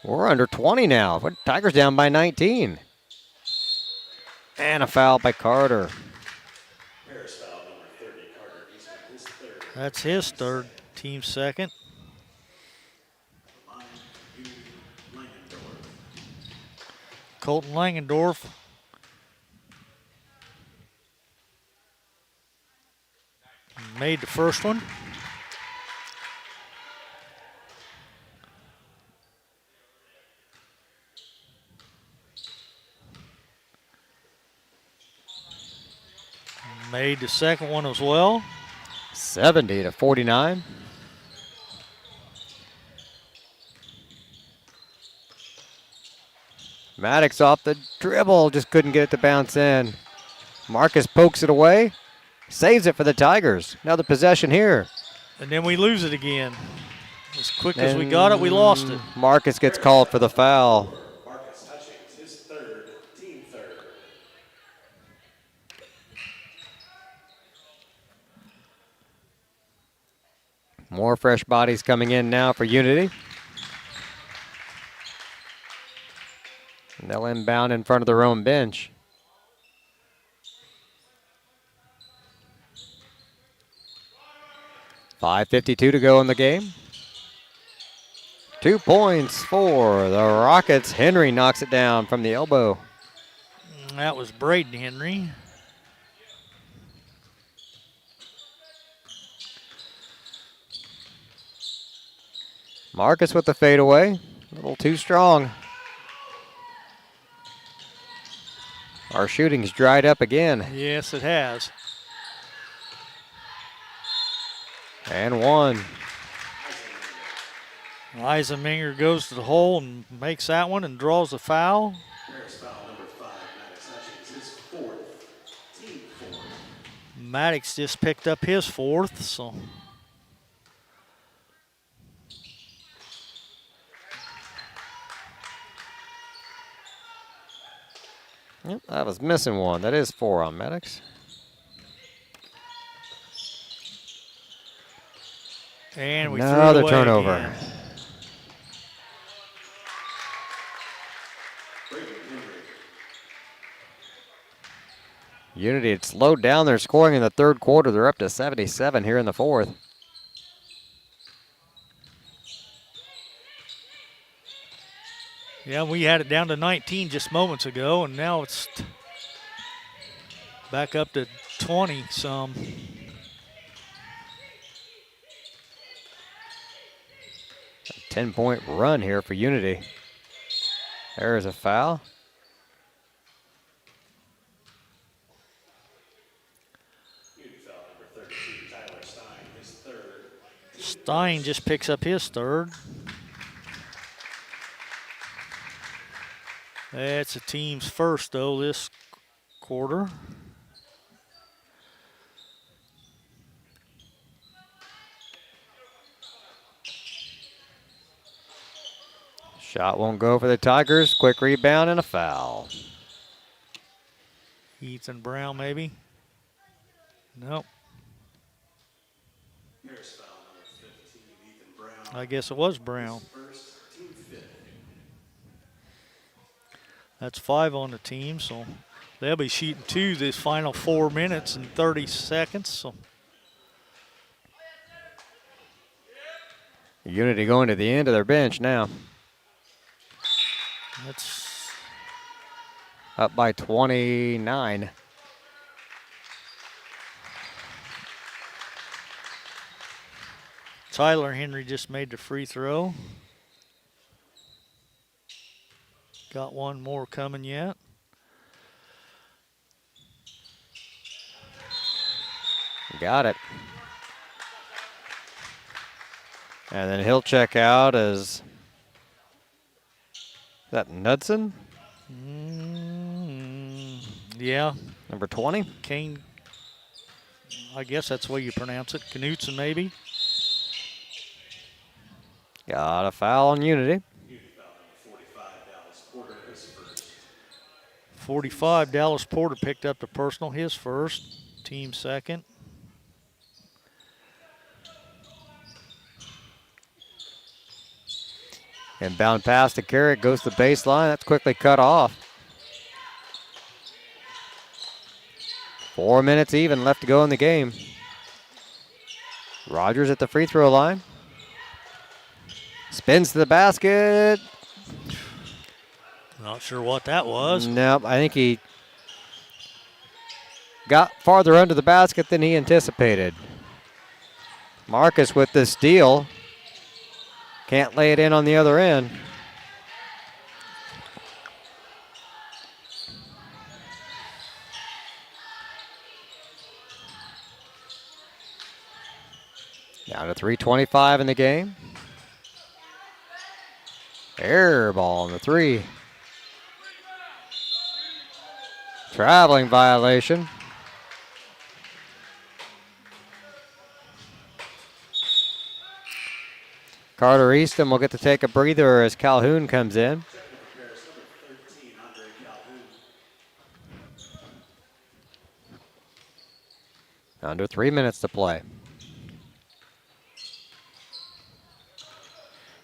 We're under 20 now. Tigers down by 19. And a foul by Carter. Paris foul number 30, Carter Eastman, his 3rd. that's his third, team second. Line, Unity, Langendorf. Colton Langendorf. Made the first one. Made the second one as well. 70-49. Maddox off the dribble, just couldn't get it to bounce in. Marcus pokes it away, saves it for the Tigers. Another possession here. And then we lose it again. As quick as we got it, we lost it. Marcus gets called for the foul. Marcus Hutchings, his third, team third. More fresh bodies coming in now for Unity. And they'll inbound in front of their own bench. .5:52 to go in the game. 2 points for the Rockets. Henry knocks it down from the elbow. That was Braden Henry. Marcus with the fadeaway. A little too strong. Our shooting's dried up again. Yes, it has. And one. Eisenmenger goes to the hole and makes that one and draws the foul. Paris foul number 5, Maddox Hutchings, his fourth, team fourth. Maddox just picked up his fourth, so. Yep, I was missing one. That is 4 on Maddox. And we threw it Another away turnover. again. Unity had slowed down their scoring in the third quarter. They're up to 77 here in the fourth. Yeah, we had it down to 19 just moments ago, and now it's back up to 20 some. A 10-point run here for Unity. There's a foul. Unity foul number 32, Tyler Stein, his third. Stein just picks up his third. That's the team's first, though, this quarter. Shot won't go for the Tigers. Quick rebound and a foul. Ethan Brown, maybe? Nope. Paris foul number 15, Ethan Brown, I guess it was Brown. first, team fifth. That's 5 on the team, so they'll be shooting 2 this final 4 minutes and 30 seconds. So Unity going to the end of their bench now. that's Up by 29. Tyler Henry just made the free throw. Got one more coming yet. Got it. And then he'll check out as, is that Knudsen? Yeah, Number 20? Kane. I guess that's the way you pronounce it. Knutson, maybe. Got a foul on Unity. Unity foul number 45, Dallas Porter, his first. 45, Dallas Porter picked up the personal, his first. Team second. Inbound pass to Carrick, goes to the baseline. That's quickly cut off. 4 minutes even left to go in the game. Rogers at the free throw line. Spins to the basket. Not sure what that was. Nope, I think he got farther under the basket than he anticipated. Marcus with the steal. Can't lay it in on the other end. Down to 3:25 in the game. Air ball on the 3. Traveling violation. Carter Easton will get to take a breather as Calhoun comes in. Under 3 minutes to play.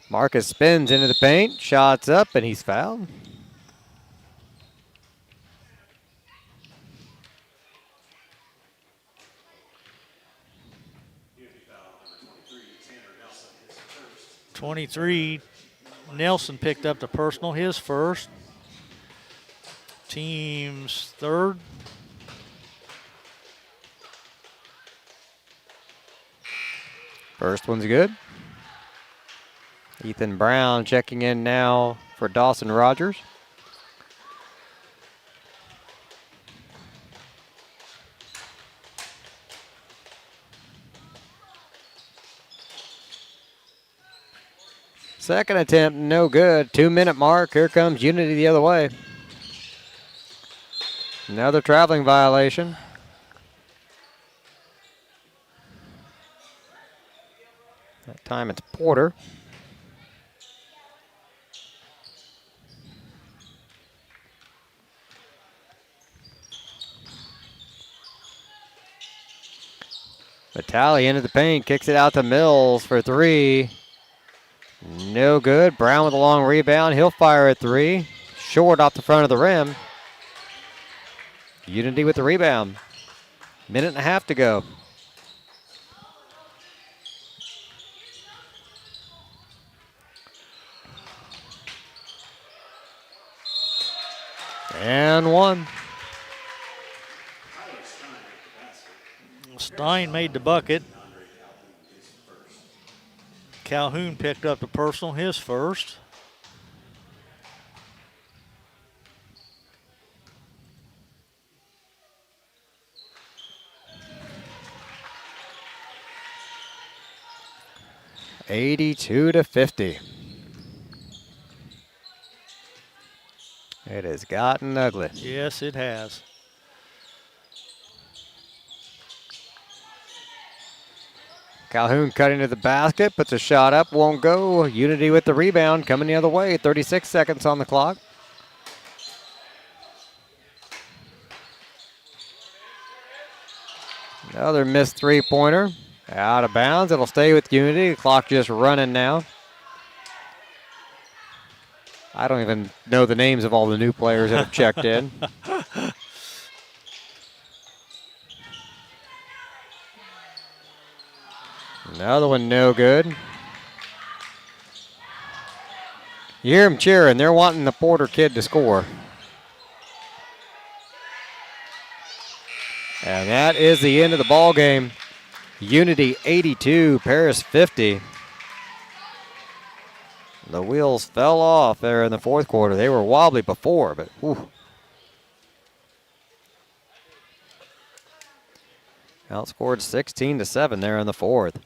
Marcus spins into the paint, shots up, and he's fouled. .23, Nelson picked up the personal, his first. Team's third. First one's good. Ethan Brown checking in now for Dawson Rogers. Second attempt, no good. 2-minute mark. Here comes Unity the other way. Another traveling violation. That time it's Porter. Vitale into the paint, kicks it out to Mills for three. No good. Brown with a long rebound. He'll fire at three. Short off the front of the rim. Unity with the rebound. Minute and a half to go. And one. Stein made the bucket. Calhoun picked up the personal, his first. (82-50). It has gotten ugly. Yes, it has. Calhoun cutting to the basket, puts a shot up, won't go. Unity with the rebound, coming the other way. 36 seconds on the clock. Another missed three-pointer. Out of bounds. It'll stay with Unity. The clock just running now. I don't even know the names of all the new players that have checked in. Another one no good. You hear them cheering. They're wanting the Porter kid to score. And that is the end of the ball game. Unity 82, Paris 50. The wheels fell off there in the fourth quarter. They were wobbly before, but whew. Outscored 16-7 there in the fourth.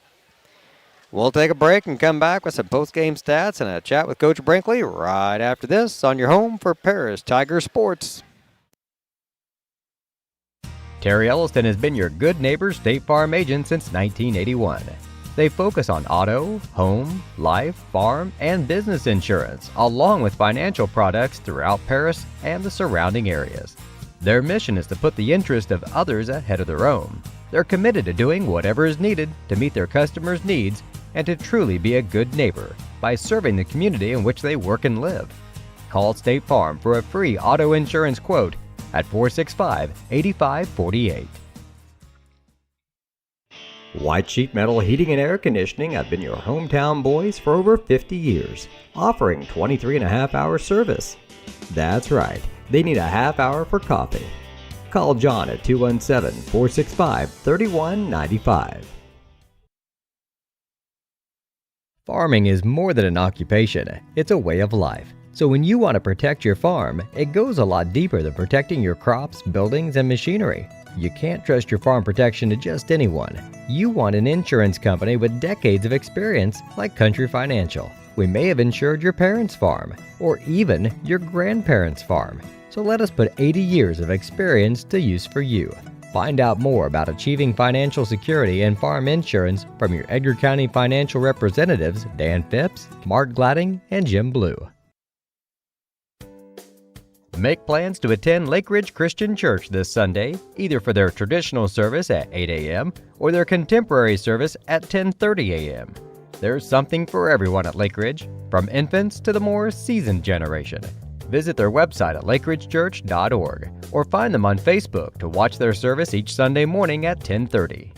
We'll take a break and come back with some post-game stats and a chat with Coach Brinkley right after this on your home for Paris Tiger Sports. Terry Elliston has been your good neighbor State Farm agent since 1981. They focus on auto, home, life, farm, and business insurance, along with financial products throughout Paris and the surrounding areas. Their mission is to put the interest of others ahead of their own. They're committed to doing whatever is needed to meet their customers' needs and to truly be a good neighbor by serving the community in which they work and live. Call State Farm for a free auto insurance quote at 465-8548. White Sheet Metal Heating and Air Conditioning have been your hometown boys for over 50 years, offering 23.5-hour service. That's right, they need a half hour for coffee. Call John at 217-465-3195. Farming is more than an occupation, it's a way of life. So when you want to protect your farm, it goes a lot deeper than protecting your crops, buildings, and machinery. You can't trust your farm protection to just anyone. You want an insurance company with decades of experience like Country Financial. We may have insured your parents' farm, or even your grandparents' farm. So let us put 80 years of experience to use for you. Find out more about achieving financial security and farm insurance from your Edgar County financial representatives Dan Phipps, Mark Gladding, and Jim Blue. Make plans to attend Lake Ridge Christian Church this Sunday, either for their traditional service at 8 a.m. or their contemporary service at 10:30 a.m. There's something for everyone at Lake Ridge, from infants to the more seasoned generation. Visit their website at lakeridgechurch.org or find them on Facebook to watch their service each Sunday morning at 10:30.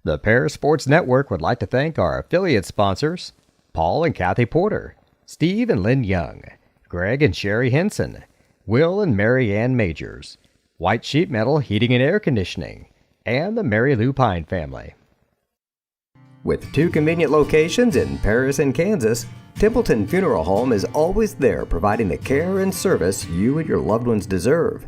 The Paris Sports Network would like to thank our affiliate sponsors, Paul and Kathy Porter, Steve and Lynn Young, Greg and Sherry Henson, Will and Mary Ann Majors, White Sheet Metal Heating and Air Conditioning, and the Mary Lou Pine family. With 2 convenient locations in Paris and Kansas, Templeton Funeral Home is always there providing the care and service you and your loved ones deserve.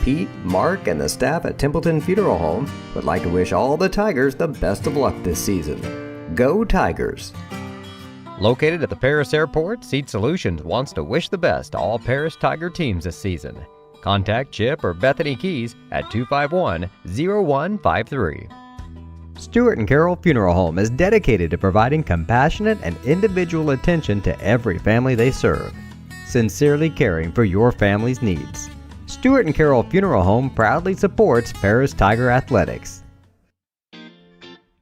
Pete, Mark, and the staff at Templeton Funeral Home would like to wish all the Tigers the best of luck this season. Go Tigers! Located at the Paris Airport, Seat Solutions wants to wish the best to all Paris Tiger teams this season. Contact Chip or Bethany Keys at 251-0153. Stuart and Carol Funeral Home is dedicated to providing compassionate and individual attention to every family they serve, sincerely caring for your family's needs. Stuart and Carol Funeral Home proudly supports Paris Tiger Athletics.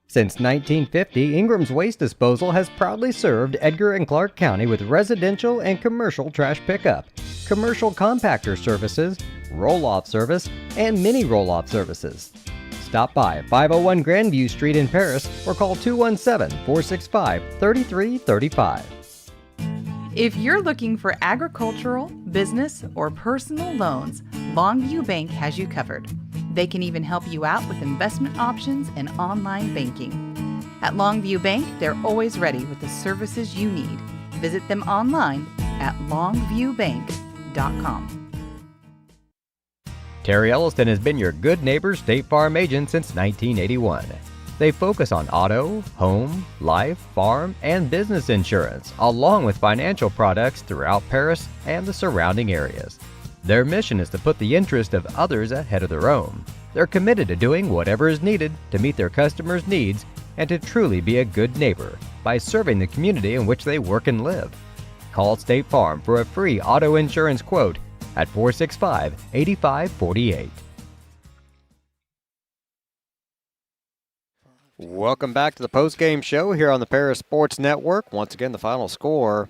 Since 1950, Ingram's Waste Disposal has proudly served Edgar and Clark County with residential and commercial trash pickup, commercial compactor services, roll-off service, and mini roll-off services. Stop by 501 Grandview Street in Paris or call 217-465-3335. If you're looking for agricultural, business, or personal loans, Longview Bank has you covered. They can even help you out with investment options and online banking. At Longview Bank, they're always ready with the services you need. Visit them online at longviewbank.com. Terry Elliston has been your good neighbor State Farm agent since 1981. They focus on auto, home, life, farm, and business insurance, along with financial products throughout Paris and the surrounding areas. Their mission is to put the interest of others ahead of their own. They're committed to doing whatever is needed to meet their customers' needs and to truly be a good neighbor by serving the community in which they work and live. Call State Farm for a free auto insurance quote at 465-8548. Welcome back to the postgame show here on the Paris Sports Network. Once again, the final score,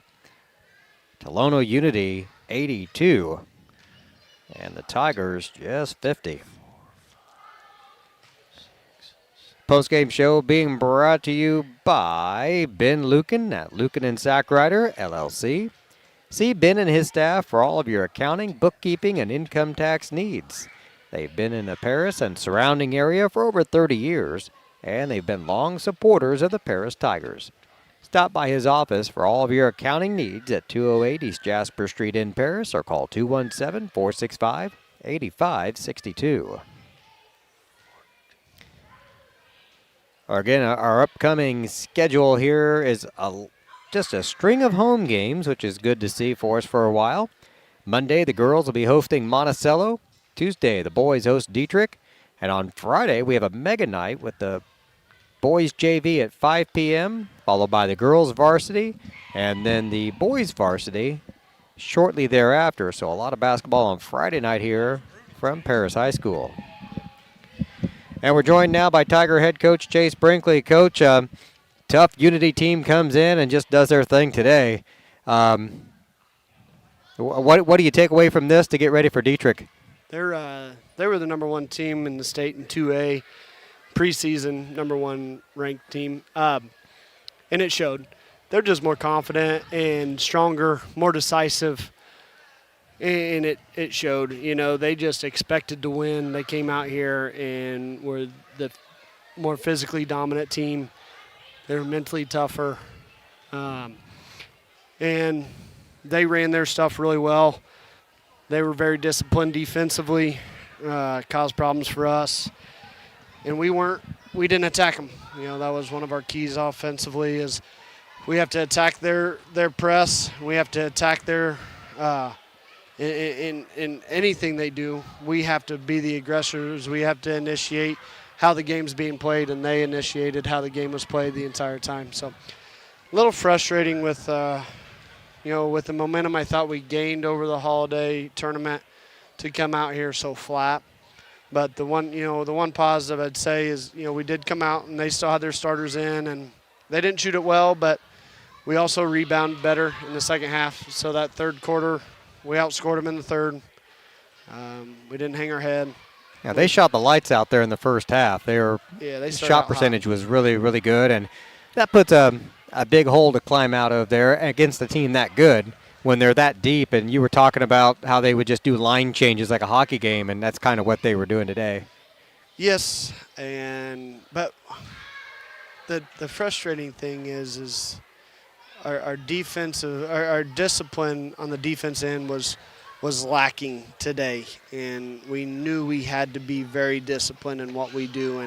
Tolono-Unity 82, and the Tigers just 50. Postgame show being brought to you by Ben Lucan at Lucan and Sackrider, LLC. See Ben and his staff for all of your accounting, bookkeeping, and income tax needs. They've been in the Paris and surrounding area for over 30 years, and they've been long supporters of the Paris Tigers. Stop by his office for all of your accounting needs at 208 East Jasper Street in Paris or call 217-465-8562. Again, our upcoming schedule here is just a string of home games, which is good to see for us for a while. Monday, the girls will be hosting Monticello. Tuesday, the boys host Dietrich. And on Friday, we have a mega night with the boys JV at 5 p.m., followed by the girls varsity, and then the boys varsity shortly thereafter. So a lot of basketball on Friday night here from Paris High School. And we're joined now by Tiger head coach Chase Brinkley. Coach, tough Unity team comes in and just does their thing today. What do you take away from this to get ready for Dietrich? They were the number one team in the state in 2A, preseason number one ranked team, and it showed. They're just more confident and stronger, more decisive, and it showed. You know, they just expected to win. They came out here and were the more physically dominant team. They were mentally tougher, and they ran their stuff really well. They were very disciplined defensively, caused problems for us, and we didn't attack them. You know, that was one of our keys offensively is we have to attack their press. We have to attack their in anything they do, we have to be the aggressors. We have to initiate how the game's being played, and they initiated how the game was played the entire time. So a little frustrating with, with the momentum I thought we gained over the holiday tournament to come out here so flat. But the one positive I'd say is, we did come out and they still had their starters in, and they didn't shoot it well, but we also rebounded better in the second half. So that third quarter, we outscored them in the third. We didn't hang our head. Yeah, they shot the lights out there in the first half. They shot percentage was really, really good, and that puts a big hole to climb out of there against a team that good when they're that deep. And you were talking about how they would just do line changes like a hockey game, and that's kind of what they were doing today. Yes, but the frustrating thing is our defensive, our discipline on the defense end was lacking today, and we knew we had to be very disciplined in what we do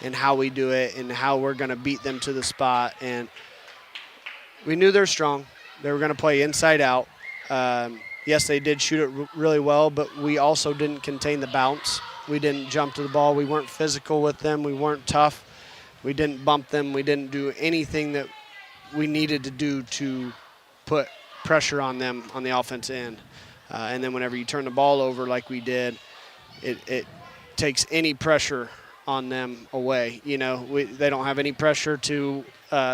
and how we do it and how we're going to beat them to the spot. And we knew they're strong. They were going to play inside out. Yes, they did shoot it really well, but we also didn't contain the bounce. We didn't jump to the ball. We weren't physical with them. We weren't tough. We didn't bump them. We didn't do anything that we needed to do to put pressure on them on the offense end. And then whenever you turn the ball over like we did, it takes any pressure on them away. They don't have any pressure to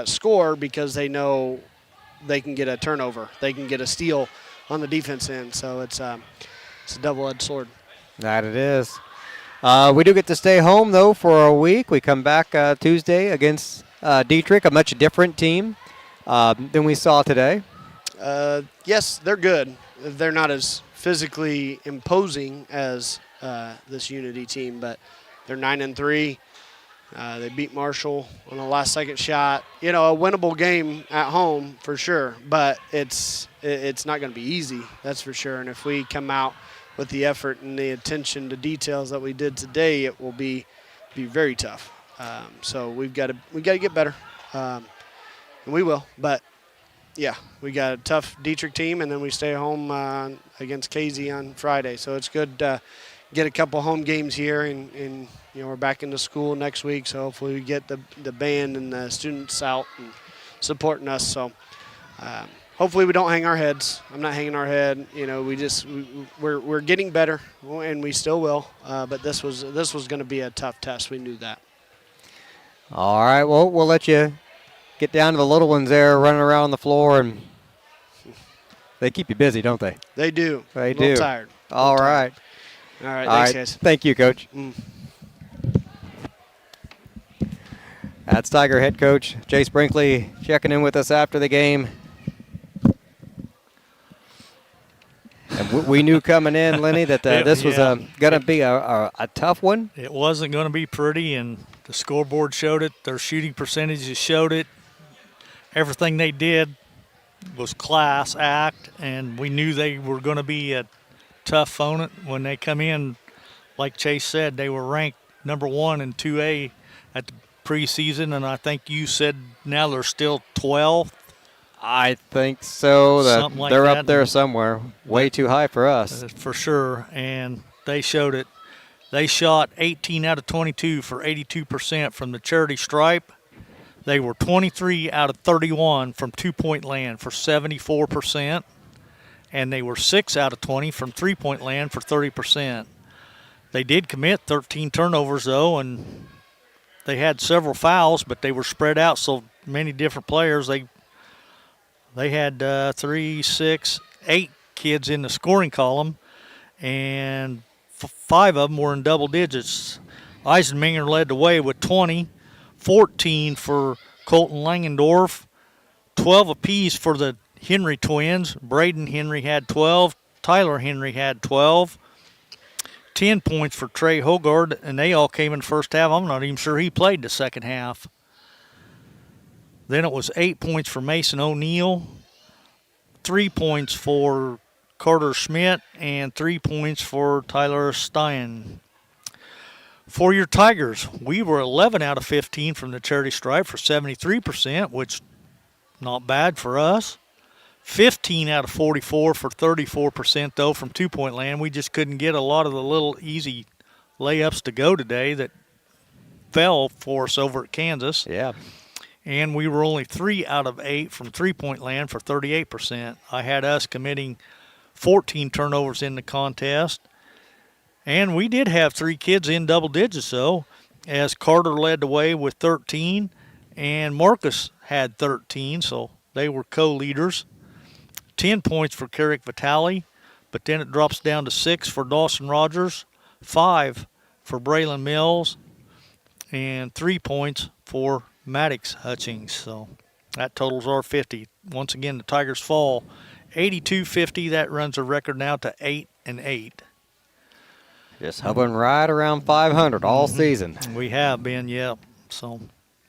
score because they know they can get a turnover. They can get a steal on the defense end. So it's a double-edged sword. That it is. We do get to stay home, though, for a week. We come back Tuesday against Dietrich, a much different team than we saw today. Yes, they're good. They're not as physically imposing as this Unity team, but they're 9-3. They beat Marshall on a last-second shot. A winnable game at home for sure, but it's not going to be easy, that's for sure. And if we come out with the effort and the attention to details that we did today, it will be very tough. So we got to get better, and we will. But yeah, we got a tough Dietrich team, and then we stay home against Casey on Friday. So it's good to get a couple home games here, and we're back into school next week. So hopefully we get the band and the students out and supporting us. So hopefully we don't hang our heads. I'm not hanging our head. We're getting better, and we still will. But this was going to be a tough test. We knew that. All right. Well, we'll let you get down to the little ones there running around the floor, and they keep you busy, don't they? They do. They a do. little tired. All right. All right. All Thanks, right. guys. Thank you, Coach. That's Tiger head coach Jay Sprinkley checking in with us after the game. And we knew coming in, Lenny, that this was going to be a tough one. It wasn't going to be pretty, and the scoreboard showed it. Their shooting percentages showed it. Everything they did was class act, and we knew they were going to be a tough opponent when they come in. Like Chase said, they were ranked number 1 in 2A at the preseason, and I think you said now they're still 12th. I think so. Something like they're that. Up there somewhere. Way too high for us. For sure, and they showed it. They shot 18 out of 22 for 82% from the charity stripe. They were 23 out of 31 from two-point land for 74%. And they were 6 out of 20 from three-point land for 30%. They did commit 13 turnovers, though, and they had several fouls, but they were spread out so many different players. They had 3, 6, 8 kids in the scoring column, and 5 of them were in double digits. Eisenmenger led the way with 20, 14 for Colton Langendorf, 12 apiece for the Henry twins. Braden Henry had 12, Tyler Henry had 12, 10 points for Trey Hogard, and they all came in the first half. I'm not even sure he played the second half. Then it was 8 points for Mason O'Neill, 3 points for Carter Schmidt, and 3 points for Tyler Stein. For your Tigers, we were 11 out of 15 from the charity stripe for 73%, which not bad for us. 15 out of 44 for 34%, though, from two-point land. We just couldn't get a lot of the little easy layups to go today that fell for us over at Kansas. Yeah. And we were only 3 out of 8 from three-point land for 38%. I had us committing 14 turnovers in the contest. And we did have 3 kids in double digits, though, as Carter led the way with 13, and Marcus had 13, so they were co-leaders. 10 points for Carrick Vitale, but then it drops down to 6 for Dawson Rogers, 5 for Braylon Mills, and 3 points for Maddox Hutchings. So that totals our 50. Once again, the Tigers fall 82-50. That runs a record now to 8-8. Just hovering right around 500 all season. We have been, yeah. So,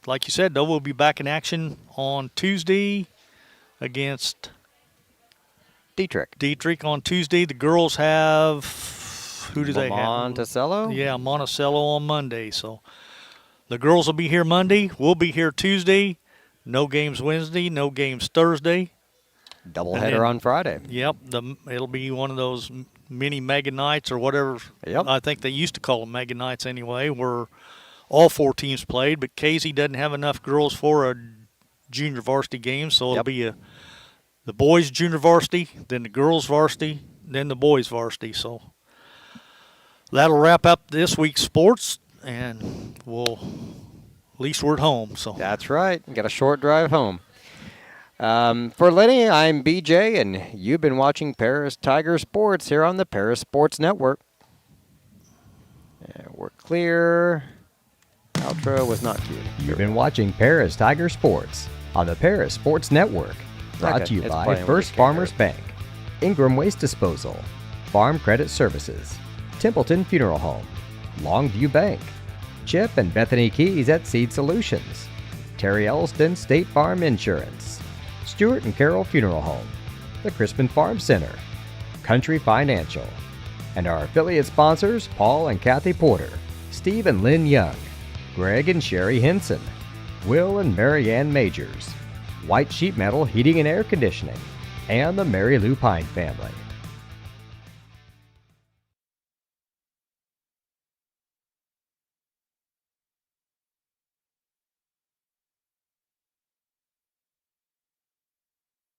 like you said, though, we'll be back in action on Tuesday against Dietrich on Tuesday. The girls have, who do they have? Monticello? Yeah, Monticello on Monday. So the girls will be here Monday. We'll be here Tuesday. No games Wednesday, no games Thursday. Doubleheader on Friday. Yep, it'll be one of those mini mega nights or whatever. Yep. I think they used to call them mega nights anyway, where all 4 teams played, but Casey doesn't have enough girls for a junior varsity game, so it'll be the boys junior varsity, then the girls varsity, then the boys varsity. So that'll wrap up this week's sports, and at least we're at home. So that's right. Got a short drive home. For Lenny, I'm BJ, and you've been watching Paris Tiger Sports here on the Paris Sports Network. We're clear. Outro was not cute. You've been watching Paris Tiger Sports on the Paris Sports Network. Brought to you by First Farmers Bank, Ingram Waste Disposal, Farm Credit Services, Templeton Funeral Home, Longview Bank, Chip and Bethany Keys at Seed Solutions, Terry Elston State Farm Insurance, Stuart and Carroll Funeral Home, the Crispin Farm Center, Country Financial, and our affiliate sponsors Paul and Kathy Porter, Steve and Lynn Young, Greg and Sherry Henson, Will and Mary Ann Majors, White Sheet Metal Heating and Air Conditioning, and the Mary Lou Pine family.